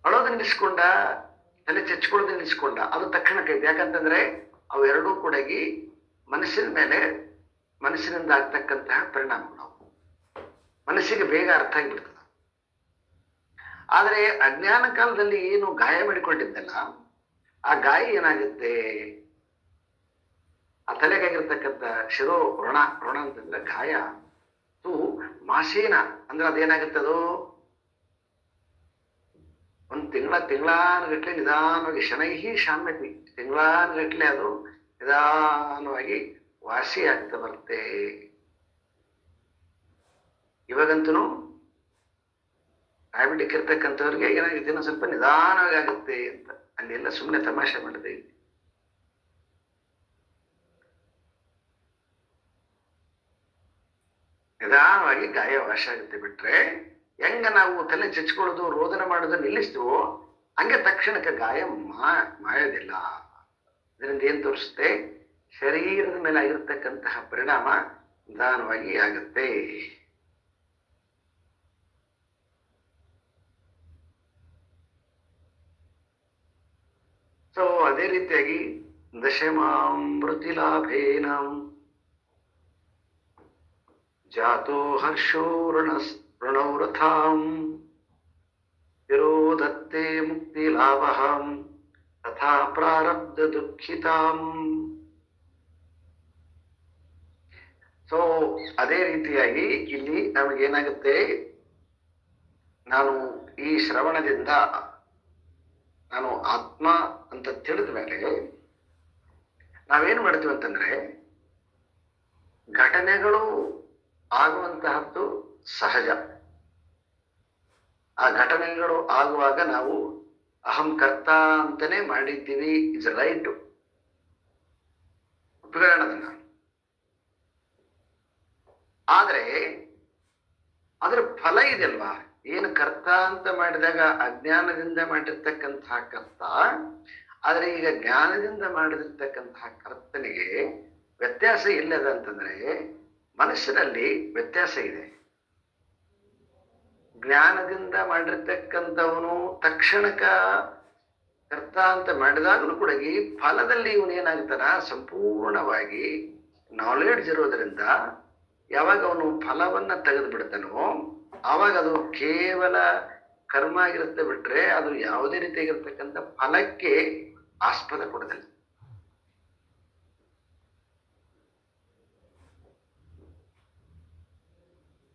Speaker 1: ಅಳೋದು ನಿಲ್ಲಿಸ್ಕೊಂಡ, ತಲೆ ಚಚ್ಕೊಳ್ಳೋದು ನಿಲ್ಲಿಸ್ಕೊಂಡ, ಅದು ತಕ್ಷಣಕ್ಕೆ. ಯಾಕಂತಂದ್ರೆ ಅವೆರಡೂ ಕೂಡ ಮನಸ್ಸಿನಿಂದ ಆಗ್ತಕ್ಕಂತಹ ಪರಿಣಾಮಗಳು ಮನಸ್ಸಿಗೆ ಬೇಗ ಅರ್ಥ ಆಗಿಬಿಡ್ತದೆ. ಆದ್ರೆ ಅಜ್ಞಾನ ಕಾಲದಲ್ಲಿ ಏನು ಗಾಯ ಮಾಡಿಕೊಂಡಿದ್ದಲ್ಲ, ಆ ಗಾಯ ಏನಾಗುತ್ತೆ, ಆ ತಲೆಗಾಗಿರ್ತಕ್ಕಂಥ ಶಿರೋ ಋಣ ಅಂತಂದ್ರೆ ಗಾಯ, ಮಾಸೇನ ಅಂದ್ರೆ ಅದೇನಾಗುತ್ತೆ, ಅದು ಒಂದು ತಿಂಗಳಾನುಗಟ್ಲೆ ನಿಧಾನವಾಗಿ ಶನೈಹಿ ಶಾಮ್ಯತಿ, ತಿಂಗಳಾನುಗಟ್ಲೆ ಅದು ನಿಧಾನವಾಗಿ ವಾಸಿ ಆಗ್ತಾ ಬರುತ್ತೆ. ಇವಾಗಂತೂ ಡಯಾಬಿಟಿಕ್ ಇರ್ತಕ್ಕಂಥವ್ರಿಗೆ ಏನಾಗುತ್ತೆ, ಇನ್ನೂ ಸ್ವಲ್ಪ ನಿಧಾನವಾಗಿ ಆಗುತ್ತೆ ಅಂತ ಅಲ್ಲೆಲ್ಲ ಸುಮ್ಮನೆ ತಮಾಷೆ ಮಾಡಿದೆ. ನಿಧಾನವಾಗಿ ಗಾಯ ವಾಶ ಆಗುತ್ತೆ. ಬಿಟ್ರೆ ಹೆಂಗ ನಾವು ತಲೆ ಚಚ್ಕೊಳ್ಳೋದು ರೋದನ ಮಾಡೋದು ನಿಲ್ಲಿಸ್ತೀವೋ ಹಂಗೆ ತಕ್ಷಣಕ್ಕೆ ಗಾಯ ಮಾಯೋದಿಲ್ಲ. ಇದರಿಂದ ಏನ್ ತೋರಿಸುತ್ತೆ? ಶರೀರದ ಮೇಲೆ ಆಗಿರ್ತಕ್ಕಂತಹ ಪರಿಣಾಮ ನಿಧಾನವಾಗಿ ಆಗುತ್ತೆ. ಸೊ ಅದೇ ರೀತಿಯಾಗಿ ದಶಮಾಮೃತಿ ಲಾಭೇನ ಜಾತೋ ಹರ್ಷೋ ಋಣೌರಥಾಂ ವಿರೋಧತ್ತೆ ಮುಕ್ತಿ ಲಾಭ ತಥಾ ಪ್ರಾರಬ್ಧ ದುಃಖಿತಾಂ. ಸೊ ಅದೇ ರೀತಿಯಾಗಿ ಇಲ್ಲಿ ನಮಗೇನಾಗುತ್ತೆ, ನಾನು ಈ ಶ್ರವಣದಿಂದ ನಾನು ಆತ್ಮ ಅಂತ ತಿಳಿದ ಮೇಲೆ ನಾವೇನು ಮಾಡ್ತೀವಿ ಅಂತಂದ್ರೆ, ಘಟನೆಗಳು ಆಗುವಂತಹದ್ದು ಸಹಜ. ಆ ಘಟನೆಗಳು ಆಗುವಾಗ ನಾವು ಅಹಂ ಕರ್ತ ಅಂತಾನೆ ಮಾಡಿದ್ದೀವಿ, ಇಟ್ಸ್ ರೈಟ್, ಒಪ್ಪಿಕೊಳ್ಳೋಣ. ಆದ್ರೆ ಅದರ ಫಲ ಇದೆಯಲ್ವಾ, ಏನು ಕರ್ತ ಅಂತ ಮಾಡಿದಾಗ ಅಜ್ಞಾನದಿಂದ ಮಾಡಿರ್ತಕ್ಕಂತಹ ಕರ್ತ, ಆದ್ರೆ ಈಗ ಜ್ಞಾನದಿಂದ ಮಾಡಿರ್ತಕ್ಕಂತಹ ಕರ್ತನಿಗೆ ವ್ಯತ್ಯಾಸ ಎಲ್ಲದ ಅಂತಂದ್ರೆ ಮನಸ್ಸಿನಲ್ಲಿ ವ್ಯತ್ಯಾಸ ಇದೆ. ಜ್ಞಾನದಿಂದ ಮಾಡಿರ್ತಕ್ಕಂಥವನು ತಕ್ಷಣಕ ಕರ್ತ ಅಂತ ಮಾಡಿದಾಗಲೂ ಕೂಡ ಈ ಫಲದಲ್ಲಿ ಇವನು ಏನಾಗ್ತಾನ, ಸಂಪೂರ್ಣವಾಗಿ ನಾಲೆಡ್ಜ್ ಇರೋದ್ರಿಂದ ಯಾವಾಗ ಅವನು ಫಲವನ್ನ ತೆಗೆದು ಬಿಡ್ತಾನೋ ಆವಾಗ ಅದು ಕೇವಲ ಕರ್ಮ ಆಗಿರುತ್ತೆ ಬಿಟ್ರೆ ಅದು ಯಾವುದೇ ರೀತಿಯಾಗಿರ್ತಕ್ಕಂಥ ಫಲಕ್ಕೆ ಆಸ್ಪದ ಕೊಡೋದಿಲ್ಲ.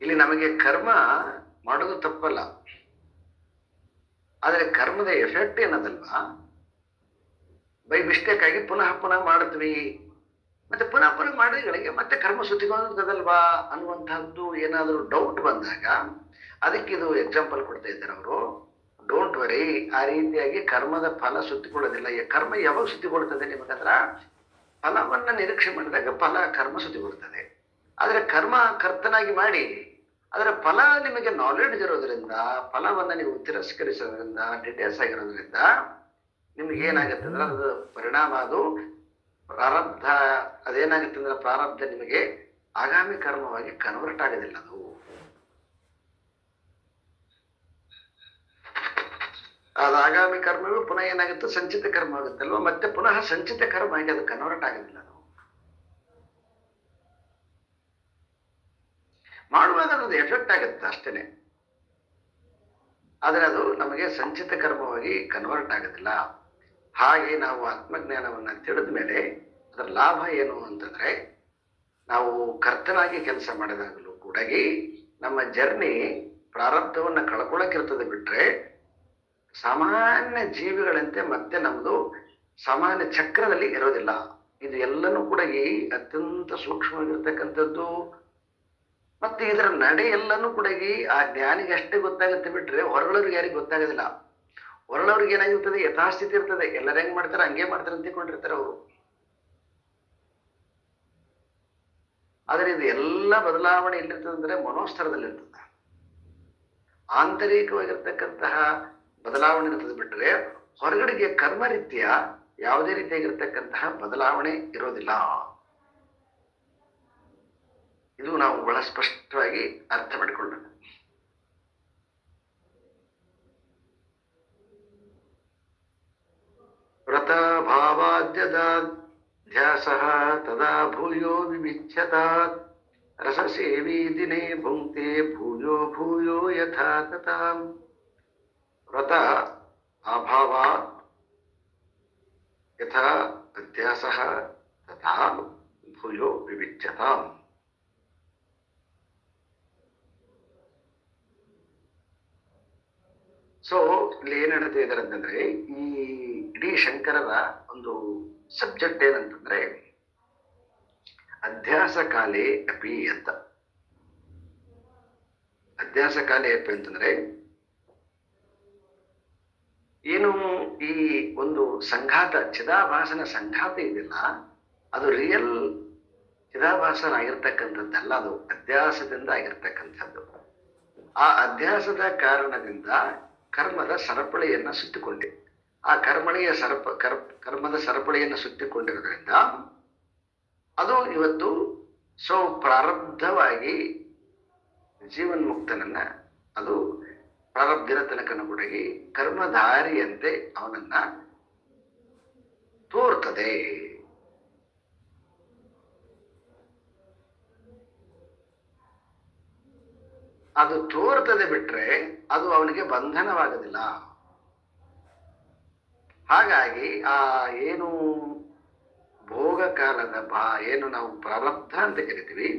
Speaker 1: ಇಲ್ಲಿ ನಮಗೆ ಕರ್ಮ ಮಾಡೋದು ತಪ್ಪಲ್ಲ, ಆದರೆ ಕರ್ಮದ ಎಫೆಕ್ಟ್ ಏನದಲ್ವಾ, ಬೈ ಮಿಸ್ಟೇಕ್ ಆಗಿ ಪುನಃ ಪುನಃ ಮಾಡಿದ್ವಿ, ಮತ್ತೆ ಪುನಃ ಪುನಃ ಮಾಡಿಗಳಿಗೆ ಮತ್ತೆ ಕರ್ಮ ಸುತ್ತಿಕೊಂಡದಲ್ವಾ ಅನ್ನುವಂತಹದ್ದು ಏನಾದರೂ ಡೌಟ್ ಬಂದಾಗ ಅದಕ್ಕೆ ಇದು ಎಕ್ಸಾಂಪಲ್ ಕೊಡ್ತಾ ಇದ್ದಾರೆ ಅವರು. ಡೋಂಟ್ ವರಿ, ಆ ರೀತಿಯಾಗಿ ಕರ್ಮದ ಫಲ ಸುತ್ತಿಕೊಳ್ಳೋದಿಲ್ಲ. ಕರ್ಮ ಯಾವಾಗ ಸುತ್ತಿಕೊಳ್ತದೆ ನಿಮಗಂದ್ರ ಫಲವನ್ನ ನಿರೀಕ್ಷೆ ಮಾಡಿದಾಗ ಫಲ ಕರ್ಮ ಸುತ್ತಿಕೊಳ್ತದೆ. ಆದ್ರೆ ಕರ್ಮ ಕರ್ತನಾಗಿ ಮಾಡಿ ಅದರ ಫಲ ನಿಮಗೆ ನಾಲೆಡ್ಜ್ ಇರೋದ್ರಿಂದ, ಫಲವನ್ನ ನೀವು ತಿರಸ್ಕರಿಸೋದ್ರಿಂದ, ಡಿಟೇಲ್ಸ್ ಆಗಿರೋದ್ರಿಂದ ನಿಮ್ಗೆ ಏನಾಗುತ್ತೆ ಅಂದ್ರೆ ಅದು ಪರಿಣಾಮ, ಅದು ಪ್ರಾರಬ್ಧ, ಅದೇನಾಗುತ್ತೆ ಅಂದ್ರೆ ಪ್ರಾರಬ್ಧ ನಿಮಗೆ ಆಗಾಮಿ ಕರ್ಮವಾಗಿ ಕನ್ವರ್ಟ್ ಆಗೋದಿಲ್ಲ. ಅದು ಆಗಾಮಿ ಕರ್ಮವೂ ಪುನಃ ಏನಾಗುತ್ತೆ, ಸಂಚಿತ ಕರ್ಮ ಆಗುತ್ತಲ್ವ, ಮತ್ತೆ ಪುನಃ ಸಂಚಿತ ಕರ್ಮ ಆಗಿ ಅದು ಕನ್ವರ್ಟ್ ಆಗೋದಿಲ್ಲ. ಅದು ಮಾಡುವಾಗ ಅದು ಎಫೆಕ್ಟ್ ಆಗುತ್ತೆ ಅಷ್ಟೇನೆ, ಆದ್ರೆ ಅದು ನಮಗೆ ಸಂಚಿತ ಕರ್ಮವಾಗಿ ಕನ್ವರ್ಟ್ ಆಗೋದಿಲ್ಲ. ಹಾಗೆ ನಾವು ಆತ್ಮಜ್ಞಾನವನ್ನ ತಿಳಿದ ಮೇಲೆ ಅದರ ಲಾಭ ಏನು ಅಂತಂದ್ರೆ, ನಾವು ಕರ್ತನಾಗಿ ಕೆಲಸ ಮಾಡಿದಾಗಲೂ ಕೂಡ ನಮ್ಮ ಜರ್ನಿ ಪ್ರಾರಬ್ಧವನ್ನ ಕಳ್ಕೊಳಕ್ಕಿರ್ತದೆ ಬಿಟ್ರೆ ಸಾಮಾನ್ಯ ಜೀವಿಗಳಂತೆ ಮತ್ತೆ ನಮ್ದು ಸಾಮಾನ್ಯ ಚಕ್ರದಲ್ಲಿ ಇರೋದಿಲ್ಲ. ಇದು ಎಲ್ಲನೂ ಕೂಡ ಅತ್ಯಂತ ಸೂಕ್ಷ್ಮವಾಗಿರ್ತಕ್ಕಂಥದ್ದು. ಮತ್ತೆ ಇದರ ನಡೆ ಎಲ್ಲನೂ ಕೂಡ ಆ ಜ್ಞಾನಿಗೆ ಅಷ್ಟೇ ಗೊತ್ತಾಗುತ್ತೆ ಬಿಟ್ರೆ ಹೊರಗಳವ್ರಿಗೆ ಯಾರಿಗೆ ಗೊತ್ತಾಗೋದಿಲ್ಲ. ಹೊರಳವ್ರಿಗೆ ಏನಾಗಿರ್ತದೆ, ಯಥಾಸ್ಥಿತಿ ಇರ್ತದೆ, ಎಲ್ಲರೂ ಹೆಂಗ್ ಮಾಡ್ತಾರೆ ಹಂಗೆ ಮಾಡ್ತಾರೆ ಅಂತಿಕೊಂಡಿರ್ತಾರೆ ಅವರು. ಆದ್ರೆ ಇದು ಎಲ್ಲ ಬದಲಾವಣೆ ಎಲ್ಲಿರ್ತದೆ ಅಂದ್ರೆ ಮನೋಸ್ತರದಲ್ಲಿ ಇರ್ತದೆ. ಆಂತರಿಕವಾಗಿರ್ತಕ್ಕಂತಹ ಬದಲಾವಣೆ ಇರ್ತದೆ ಬಿಟ್ರೆ ಹೊರಗಡೆಗೆ ಕರ್ಮ ರೀತಿಯ ಯಾವುದೇ ರೀತಿಯಾಗಿರ್ತಕ್ಕಂತಹ ಬದಲಾವಣೆ ಇರೋದಿಲ್ಲ. ಇದು ನಾವು ಬಹಳ ಸ್ಪಷ್ಟವಾಗಿ ಅರ್ಥ ಮಾಡಿಕೊಳ್ಳೋಣ. ವ್ರತ ಭಾವಾದ್ಯದಾಧ್ಯಾಸಃ ತದಾ ಭೂಯೋ ವಿವಿಚ್ಯತಾತ್ ರಸಸೇವಿ ದಿನೇ ಭುಂಕ್ತೆ ಭೂಯೋ ಭೂಯೋ ಯಥಾ ತಥಾ. ವ್ರತ ಅಭಾವಾತ್ ಯಥಾ ಅಧ್ಯಾಸಃ ತಥಾ ಭೂಯೋ ವಿವಿಚ್ಯತಾಂ. ಸೊ ಇಲ್ಲಿ ಏನ್ ಹೇಳ್ತಾ ಇದ್ದಾರೆ ಅಂತಂದ್ರೆ, ಈ ಇಡೀ ಶಂಕರರ ಒಂದು ಸಬ್ಜೆಕ್ಟ್ ಏನಂತಂದ್ರೆ ಅಧ್ಯಾಸ ಕಾಲೇ ಅಪಿ ಅಂತ. ಅಧ್ಯಾಸ ಕಾಲೇ ಅಪಿ ಅಂತಂದ್ರೆ ಏನು, ಈ ಒಂದು ಸಂಘಾತ ಚಿದಾಭಾಸನ ಸಂಘಾತ ಇದೆಯಲ್ಲ, ಅದು ರಿಯಲ್ ಚಿದಾಭಾಸನ ಆಗಿರ್ತಕ್ಕಂಥದ್ದಲ್ಲ, ಅದು ಅಧ್ಯಾಸದಿಂದ ಆಗಿರ್ತಕ್ಕಂಥದ್ದು. ಆ ಅಧ್ಯಾಸದ ಕಾರಣದಿಂದ ಕರ್ಮದ ಸರಪಳಿಯನ್ನ ಸುತ್ತಿಕೊಂಡೆ. ಆ ಕರ್ಮದ ಸರಪಳಿಯನ್ನು ಸುತ್ತಿಕೊಂಡಿರೋದ್ರಿಂದ ಅದು ಇವತ್ತು ಪ್ರಾರಬ್ಧವಾಗಿ ಜೀವನ್ಮುಕ್ತನನ್ನ ಅದು ಪ್ರಾರಬ್ಧಿನ ತನಕನುಗುಣಗಿ ಕರ್ಮಧಾರಿಯಂತೆ ಅವನನ್ನ ತೋರ್ತದೆ. ಅದು ತೋರ್ತದೆ ಬಿಟ್ರೆ ಅದು ಅವನಿಗೆ ಬಂಧನವಾಗದಿಲ್ಲ. ಹಾಗಾಗಿ ಆ ಏನು ಭೋಗ ಕಾಲದ ಏನು ನಾವು ಪ್ರಾರಬ್ಧ ಅಂತ ಕರಿತೀವಿ,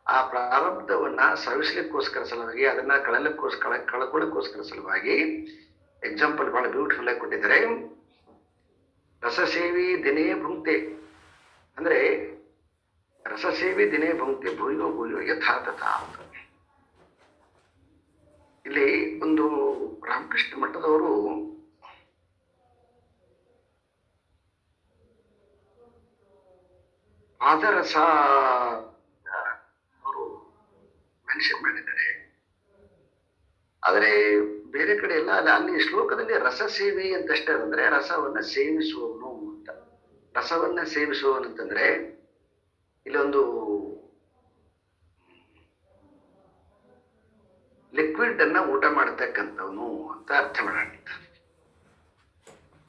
Speaker 1: ಆ ಪ್ರಾರಬ್ಧವನ್ನ ಸವಿಸ್ಲಿಕ್ಕೋಸ್ಕರ ಸಲುವಾಗಿ, ಅದನ್ನ ಕಳ್ಕೊಳ್ಳೋಕ್ಕೋಸ್ಕರ ಸಲುವಾಗಿ ಎಕ್ಸಾಂಪಲ್ ಬಹಳ ಬ್ಯೂಟಿಫುಲ್ ಆಗಿ ಕೊಟ್ಟಿದ್ದಾರೆ. ರಸಸೇವಿ ದಿನೇ ಭುಂಕ್ತೆ ಅಂದ್ರೆ ರಸಸೇವಿ ದಿನೇ ಭುಂಕ್ತೆ ಭೂಯೋ ಭೂಯೋ ಯಥಾತಥ ಅಂತ. ಇಲ್ಲಿ ಒಂದು ರಾಮಕೃಷ್ಣ ಮಠದವರು ಪಾದರಸ ಅವರು ಮೆನ್ಷನ್ ಮಾಡಿದ್ದಾರೆ. ಆದರೆ ಬೇರೆ ಕಡೆ ಎಲ್ಲ ಅಲ್ಲಿ ಶ್ಲೋಕದಲ್ಲಿ ರಸ ಸೇವಿ ಅಂತಷ್ಟೇ ಅಂದ್ರೆ ರಸವನ್ನ ಸೇವಿಸುವವನು ಅಂತ. ರಸವನ್ನ ಸೇವಿಸುವವನು ಅಂತಂದ್ರೆ ಇಲ್ಲೊಂದು ಲಿಕ್ವಿಡ್ ಅನ್ನ ಊಟ ಮಾಡತಕ್ಕಂಥವನು ಅಂತ ಅರ್ಥ ಮಾಡೋಣ.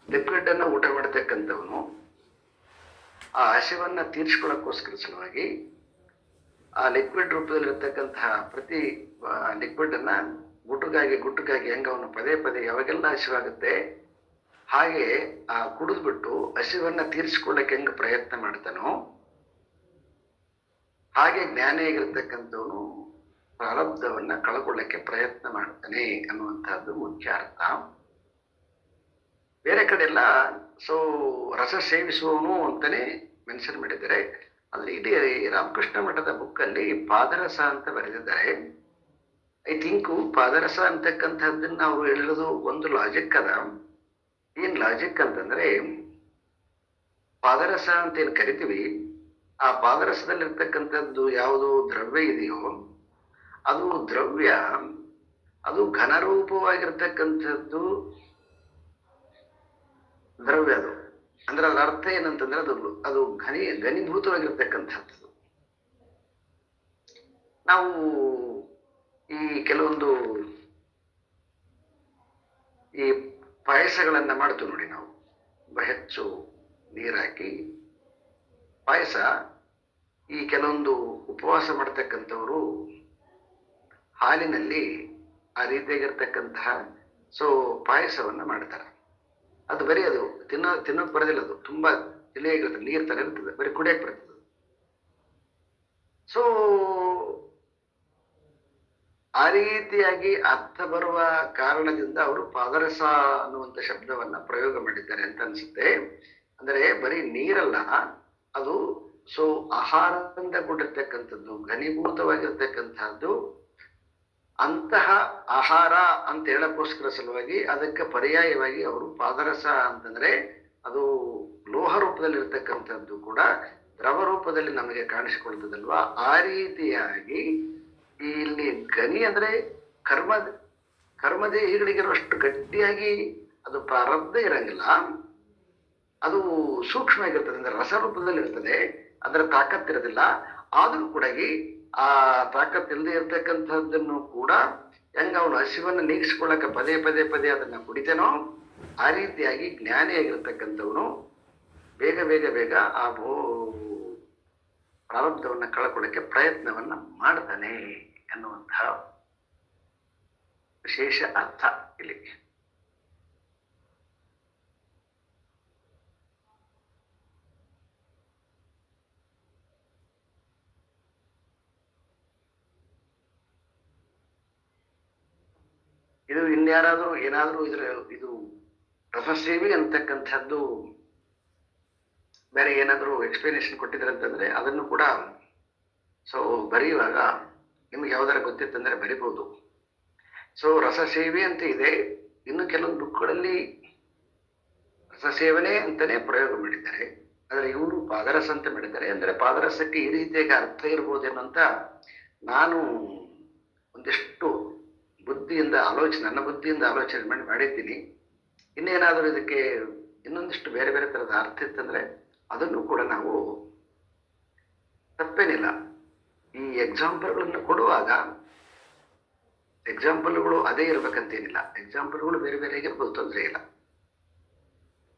Speaker 1: ಲಿಕ್ವಿಡ್ ಅನ್ನ ಊಟ ಮಾಡತಕ್ಕಂಥವನು ಆ ಹಸಿವನ್ನ ತೀರ್ಸ್ಕೊಳ್ಳೋಕ್ಕೋಸ್ಕರ ಸಲುವಾಗಿ ಆ ಲಿಕ್ವಿಡ್ ರೂಪದಲ್ಲಿರ್ತಕ್ಕಂತಹ ಪ್ರತಿ ಲಿಕ್ವಿಡ್ ಅನ್ನ ಗುಟ್ಟುಗಾಗಿ ಹೆಂಗ ಅವನು ಪದೇ ಪದೇ ಯಾವಾಗೆಲ್ಲ ಹಸಿವಾಗುತ್ತೆ ಹಾಗೆ ಆ ಕುಡಿದ್ಬಿಟ್ಟು ಹಸಿವನ್ನ ತೀರ್ಸ್ಕೊಳ್ಳಕ್ಕೆ ಹೆಂಗ ಪ್ರಯತ್ನ ಮಾಡ್ತಾನೋ ಹಾಗೆ ಜ್ಞಾನಿಯಾಗಿರ್ತಕ್ಕಂಥವನು ಪ್ರಾರಬ್ಧವನ್ನ ಕಳ್ಕೊಳ್ಳಕ್ಕೆ ಪ್ರಯತ್ನ ಮಾಡ್ತಾನೆ ಅನ್ನುವಂಥದ್ದು ಮುಖ್ಯ ಅರ್ಥ. ಬೇರೆ ಕಡೆ ಎಲ್ಲ ರಸ ಸೇವಿಸುವವನು ಅಂತಾನೆ ಮೆನ್ಷನ್ ಮಾಡಿದ್ದಾರೆ. ಆದ್ರೆ ಇಡೀ ರಾಮಕೃಷ್ಣ ಮಠದ ಬುಕ್ ಅಲ್ಲಿ ಪಾದರಸ ಅಂತ ಬರೆದಿದ್ದಾರೆ. ಐ ಥಿಂಕ್ ಪಾದರಸ ಅಂತಕ್ಕಂಥದ್ದನ್ನ ಅವರು ಹೇಳಿರೋದು ಒಂದು ಲಾಜಿಕ್ ಅದ. ಏನ್ ಲಾಜಿಕ್ ಅಂತಂದ್ರೆ ಪಾದರಸ ಅಂತ ಏನ್ ಕರಿತೀವಿ, ಆ ಪಾದರಸದಲ್ಲಿರ್ತಕ್ಕಂಥದ್ದು ಯಾವುದು ದ್ರವ್ಯ ಇದೆಯೋ ಅದು ದ್ರವ್ಯ, ಅದು ಘನರೂಪವಾಗಿರ್ತಕ್ಕಂಥದ್ದು ದ್ರವ್ಯ. ಅದು ಅಂದ್ರೆ ಅದರ ಅರ್ಥ ಏನಂತಂದ್ರೆ ಅದು ಘನೀಭೂತವಾಗಿರ್ತಕ್ಕಂಥದ್ದು. ನಾವು ಈ ಕೆಲವೊಂದು ಈ ಪಾಯಸಗಳನ್ನ ಮಾಡ್ತೀವಿ ನೋಡಿ, ನಾವು ಹೆಚ್ಚು ನೀರಾಕಿ ಪಾಯಸ. ಈ ಕೆಲವೊಂದು ಉಪವಾಸ ಮಾಡ್ತಕ್ಕಂಥವ್ರು ಹಾಲಿನಲ್ಲಿ ಆ ರೀತಿಯಾಗಿರ್ತಕ್ಕಂತಹ ಪಾಯಸವನ್ನ ಮಾಡ್ತಾರೆ. ಅದು ಬರೀ ಅದು ತಿನ್ನೋಕ್ ಬರೋದಿಲ್ಲ, ಅದು ತುಂಬಾ ತಿಳಿಯಾಗಿರ್ತದೆ, ನೀರ್ ತರ ಇರ್ತದೆ, ಬರೀ ಕುಡಿಯಕ್ ಬರ್ತದೆ. ಆ ರೀತಿಯಾಗಿ ಅರ್ಥ ಬರುವ ಕಾರಣದಿಂದ ಅವರು ಪಾದರಸ ಅನ್ನುವಂಥ ಶಬ್ದವನ್ನ ಪ್ರಯೋಗ ಮಾಡಿದ್ದಾರೆ ಅಂತ ಅನ್ಸುತ್ತೆ. ಅಂದ್ರೆ ಬರೀ ನೀರಲ್ಲ, ಅದು ಆಹಾರದಿಂದ ಕೂಡಿರ್ತಕ್ಕಂಥದ್ದು, ಘನೀಭೂತವಾಗಿರ್ತಕ್ಕಂಥದ್ದು. ಅಂತಹ ಆಹಾರ ಅಂತ ಹೇಳಕ್ಕೋಸ್ಕರ ಸಲುವಾಗಿ ಅದಕ್ಕೆ ಪರ್ಯಾಯವಾಗಿ ಅವರು ಪಾದರಸ ಅಂತಂದ್ರೆ ಅದು ಲೋಹ ರೂಪದಲ್ಲಿ ಇರ್ತಕ್ಕಂಥದ್ದು ಕೂಡ ದ್ರವ ರೂಪದಲ್ಲಿ ನಮಗೆ ಕಾಣಿಸಿಕೊಳ್ತದಲ್ವಾ. ಆ ರೀತಿಯಾಗಿ ಇಲ್ಲಿ ಗನಿ ಅಂದ್ರೆ ಕರ್ಮದೇಹಿಗಳಿಗಿರುವಷ್ಟು ಗಟ್ಟಿಯಾಗಿ ಅದು ಪ್ರಾರಬ್ಧ ಇರಂಗಿಲ್ಲ, ಅದು ಸೂಕ್ಷ್ಮ ಆಗಿರ್ತದೆ, ಅಂದ್ರೆ ರಸರೂಪದಲ್ಲಿ ಇರ್ತದೆ, ಅದರ ತಾಕತ್ತಿರೋದಿಲ್ಲ. ಆದ್ರೂ ಕೂಡ ಆ ತಾಕತ್ತಿಲ್ಲದೆ ಇರ್ತಕ್ಕಂಥದ್ದನ್ನು ಕೂಡ ಹೆಂಗ ಅವನು ಹಸಿವನ್ನು ನೀಗಿಸ್ಕೊಳ್ಳಕ್ಕೆ ಪದೇ ಪದೇ ಪದೇ ಅದನ್ನ ಕುಡಿತೇನೋ ಆ ರೀತಿಯಾಗಿ ಜ್ಞಾನಿಯಾಗಿರ್ತಕ್ಕಂಥವನು ಬೇಗ ಬೇಗ ಬೇಗ ಆ ಪ್ರಾರಬ್ಧವನ್ನ ಕಳ್ಕೊಳ್ಳಕ್ಕೆ ಪ್ರಯತ್ನವನ್ನ ಮಾಡ್ತಾನೆ ಎನ್ನುವಂತಹ ವಿಶೇಷ ಅರ್ಥ ಇಲ್ಲಿ. ಇದು ಇನ್ಯಾರಾದ್ರೂ ಏನಾದ್ರೂ ಇದು ರಸಸೇವಿ ಅಂತಕ್ಕಂಥದ್ದು ಬೇರೆ ಏನಾದ್ರೂ ಎಕ್ಸ್ಪ್ಲನೇಷನ್ ಕೊಟ್ಟಿದ್ರೆ ಅಂತಂದ್ರೆ ಅದನ್ನು ಕೂಡ ಬರೆಯುವಾಗ ನಿಮ್ಗೆ ಯಾವ್ದಾರ ಗೊತ್ತಿತ್ತಂದ್ರೆ ಬರಿಬಹುದು. ರಸಸೇವೆ ಅಂತ ಇದೆ. ಇನ್ನು ಕೆಲವೊಂದು ಬುಕ್ಗಳಲ್ಲಿ ರಸಸೇವನೆ ಅಂತಾನೆ ಪ್ರಯೋಗ ಮಾಡಿದ್ದಾರೆ, ಆದ್ರೆ ಇವರು ಪಾದರಸ ಅಂತ ಮಾಡಿದ್ದಾರೆ. ಅಂದ್ರೆ ಪಾದರಸಕ್ಕೆ ಈ ರೀತಿಯಾಗಿ ಅರ್ಥ ಇರ್ಬೋದೇನೋ ಅಂತ ನಾನು ಒಂದಿಷ್ಟು ಬುದ್ಧಿಯಿಂದ ನನ್ನ ಬುದ್ಧಿಯಿಂದ ಆಲೋಚನೆ ಮಾಡಿದ್ದೀನಿ. ಇನ್ನೇನಾದರೂ ಇದಕ್ಕೆ ಇನ್ನೊಂದಿಷ್ಟು ಬೇರೆ ಬೇರೆ ಥರದ ಅರ್ಥ ಇತ್ತಂದ್ರೆ ಅದನ್ನು ಕೂಡ ನಾವು ತಪ್ಪೇನಿಲ್ಲ. ಈ ಎಕ್ಸಾಂಪಲ್ಗಳನ್ನು ಕೊಡುವಾಗ ಎಕ್ಸಾಂಪಲ್ಗಳು ಅದೇ ಇರ್ಬೇಕಂತೇನಿಲ್ಲ, ಎಕ್ಸಾಂಪಲ್ಗಳು ಬೇರೆ ಬೇರೆ ಆಗಿರ್ಬೋದು, ತೊಂದರೆ ಇಲ್ಲ.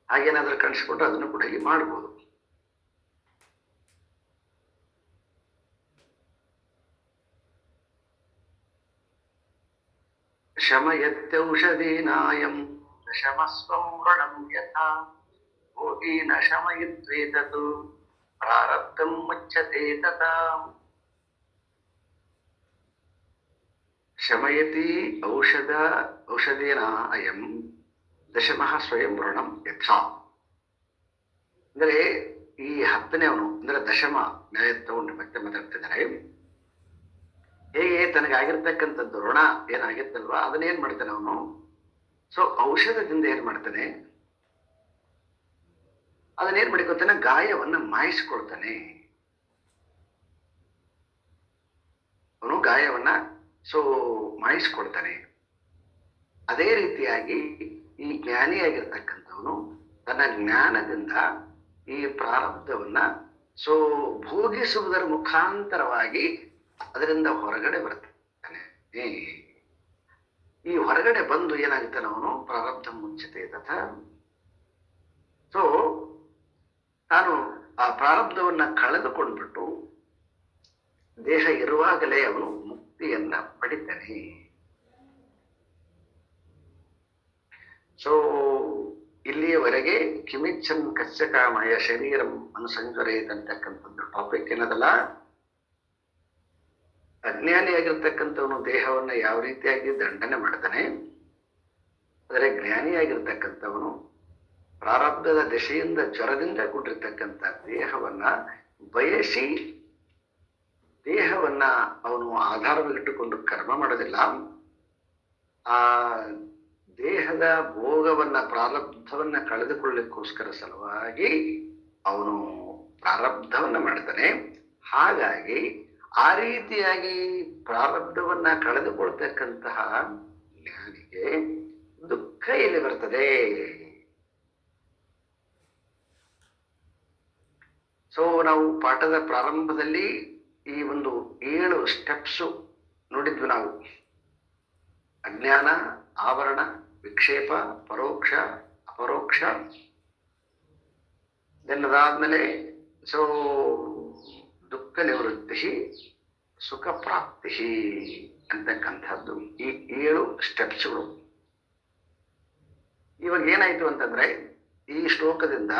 Speaker 1: ಹಾಗೇನಾದ್ರೂ ಕಾಣಿಸ್ಕೊಂಡ್ರೆ ಅದನ್ನು ಕೂಡ ಇಲ್ಲಿ ಮಾಡ್ಬೋದು. ಶಮಯತ್ಯೌಷಧೀನಾಯಂ ಶಮಸ್ವಂ ಋಣಂ ಯಥಾ ಭೋಗೀನ ಶಮಯಿತ್ವೇತತು ಪ್ರಾರಬ್ಧಂ ಮುಚ್ಯತೆ ತಥಾ. ಶಮಯತಿ ಔಷಧೇನ ಅಯಂ ದಶಮಃ ಸ್ವಯಂ ಋಣಂ ಯಥಾ. ಅಂದರೆ ಈ 10ನೇವನು ಅಂದ್ರೆ ದಶಮ ನ್ಯಾಯ ತಗೊಂಡು ಮತ್ತೆ ಮಾತಾಡ್ತಿದ್ದಾರೆ. ಹೇಗೆ ತನಗಾಗಿರ್ತಕ್ಕಂಥದ್ದು ಋಣ ಏನಾಗಿತ್ತಲ್ವಾ ಅದನ್ನೇನ್ ಮಾಡ್ತಾನೆ ಅವನು, ಸೊ ಔಷಧದಿಂದ ಏನ್ ಮಾಡ್ತಾನೆ, ಅದನ್ನೇನ್ ಮಾಡಿಕೊತಾನೆ, ಗಾಯವನ್ನ ಮಾಯಿಸ್ಕೊಳ್ತಾನೆ. ಅವನು ಗಾಯವನ್ನ ಮಾಯಿಸ್ಕೊಳ್ತಾನೆ. ಅದೇ ರೀತಿಯಾಗಿ ಈ ಜ್ಞಾನಿಯಾಗಿರ್ತಕ್ಕಂಥವನು ತನ್ನ ಜ್ಞಾನದಿಂದ ಈ ಪ್ರಾರಬ್ಧವನ್ನ ಭೋಗಿಸುವುದರ ಮುಖಾಂತರವಾಗಿ ಅದರಿಂದ ಹೊರಗಡೆ ಬರ್ತಾನೆ. ಈ ಹೊರಗಡೆ ಬಂದು ಏನಾಗುತ್ತಾನೆ ಅವನು ಪ್ರಾರಬ್ಧ ಮುಚ್ಚತೆ ತಥ. ತಾನು ಆ ಪ್ರಾರಬ್ಧವನ್ನ ಕಳೆದುಕೊಂಡ್ಬಿಟ್ಟು ದೇಹ ಇರುವಾಗಲೇ ಅವನು ಮುಕ್ತಿಯನ್ನ ಪಡಿತಾನೆ. ಇಲ್ಲಿಯವರೆಗೆ ಕಿಮಿಚ್ಚನ್ ಕಚ್ಚಕಾಮಯ ಶರೀರಂ ಅನುಸಂಜರೇತ್ ಅಂತಕ್ಕಂಥದ್ದು ಟಾಪಿಕ್ ಏನದಲ್ಲ, ಅಜ್ಞಾನಿಯಾಗಿರ್ತಕ್ಕಂಥವನು ದೇಹವನ್ನ ಯಾವ ರೀತಿಯಾಗಿ ದಂಡನೆ ಮಾಡ್ತಾನೆ, ಆದರೆ ಜ್ಞಾನಿಯಾಗಿರ್ತಕ್ಕಂಥವನು ಪ್ರಾರಬ್ಧದ ದಶೆಯಿಂದ ಜ್ವರದಿಂದ ಕೂಡಿರ್ತಕ್ಕಂಥ ದೇಹವನ್ನ ಬಯಸಿ ದೇಹವನ್ನ ಅವನು ಆಧಾರವಾಗಿಟ್ಟುಕೊಂಡು ಕರ್ಮ ಮಾಡೋದಿಲ್ಲ. ಆ ದೇಹದ ಭೋಗವನ್ನ ಪ್ರಾರಬ್ಧವನ್ನ ಕಳೆದುಕೊಳ್ಳಿಕ್ಕೋಸ್ಕರ ಸಲುವಾಗಿ ಅವನು ಪ್ರಾರಬ್ಧವನ್ನ ಮಾಡ್ತಾನೆ. ಹಾಗಾಗಿ ಆ ರೀತಿಯಾಗಿ ಪ್ರಾರಬ್ಧವನ್ನ ಕಳೆದುಕೊಳ್ತಕ್ಕಂತಹ ಜ್ಞಾನಿಗೆ ದುಃಖ ಇಲ್ಲಿ ಬರ್ತದೆ. ನಾವು ಪಾಠದ ಪ್ರಾರಂಭದಲ್ಲಿ ಈ ಒಂದು 7 ಸ್ಟೆಪ್ಸು ನೋಡಿದ್ವಿ ನಾವು. ಅಜ್ಞಾನ, ಆವರಣ, ವಿಕ್ಷೇಪ, ಪರೋಕ್ಷ, ಅಪರೋಕ್ಷ. ಅದಾದ್ಮೇಲೆ ದುಃಖ ನಿವೃತ್ತಿ, ಸುಖ ಪ್ರಾಪ್ತಿ ಅಂತಕ್ಕಂಥದ್ದು ಈ 7 ಸ್ಟೆಪ್ಸ್ಗಳು. ಇವಾಗ ಏನಾಯ್ತು ಅಂತಂದ್ರೆ ಈ ಶ್ಲೋಕದಿಂದ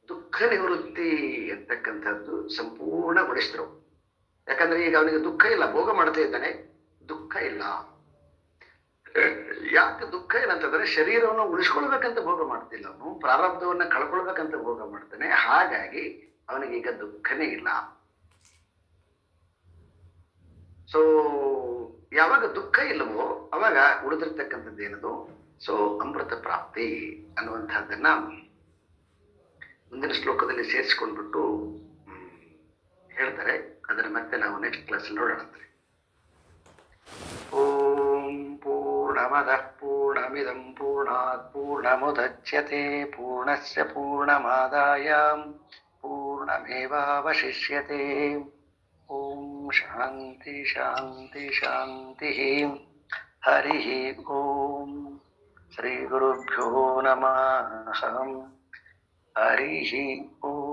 Speaker 1: ದುಃಖ ನಿವೃತ್ತಿ ಅಂತಕ್ಕಂಥದ್ದು ಸಂಪೂರ್ಣಗೊಳಿಸಿದ್ರು. ಯಾಕಂದ್ರೆ ಈಗ ಅವನಿಗೆ ದುಃಖ ಇಲ್ಲ, ಭೋಗ ಮಾಡ್ತಾ ಇದ್ದಾನೆ, ದುಃಖ ಇಲ್ಲ. ಯಾಕೆ ದುಃಖ ಇಲ್ಲ ಅಂತಂದ್ರೆ ಶರೀರವನ್ನು ಉಳಿಸ್ಕೊಳ್ಬೇಕಂತ ಭೋಗ ಮಾಡ್ತಿಲ್ಲ, ಅವನು ಪ್ರಾರಬ್ಧವನ್ನ ಕಳ್ಕೊಳ್ಬೇಕಂತ ಭೋಗ ಮಾಡ್ತಾನೆ. ಹಾಗಾಗಿ ಅವನಿಗೆ ಈಗ ದುಃಖನೇ ಇಲ್ಲ. ಯಾವಾಗ ದುಃಖ ಇಲ್ಲವೋ ಅವಾಗ ಉಳಿದಿರ್ತಕ್ಕಂಥದ್ದು ಏನದು, ಅಮೃತ ಪ್ರಾಪ್ತಿ ಅನ್ನುವಂಥದ್ದನ್ನ ಮುಂದಿನ ಶ್ಲೋಕದಲ್ಲಿ ಸೇರಿಸ್ಕೊಂಡ್ಬಿಟ್ಟು ಹೇಳ್ತಾರೆ. ಅದನ್ನ ಮತ್ತೆ ನಾವು ನೆಕ್ಸ್ಟ್ ಕ್ಲಾಸ್ ನೋಡೋಣ. ಓಂ ಪೂರ್ಣಮದಃ ಪೂರ್ಣಮಿದಂ ಪೂರ್ಣಾತ್ ಪೂರ್ಣಮುದಚ್ಯತೆ ಪೂರ್ಣಸ್ಯ ಪೂರ್ಣಮಾದಾಯ ಪೂರ್ಣಮೇವಾವಶಿಷ್ಯತೆ. ಓಂ ಶಾಂತಿ ಶಾಂತಿ ಶಾಂತಿ. ಹರಿ ಓಂ. ಶ್ರೀ ಗುರುಭ್ಯೋ ನಮಃ. ಹರಿ ಓಂ.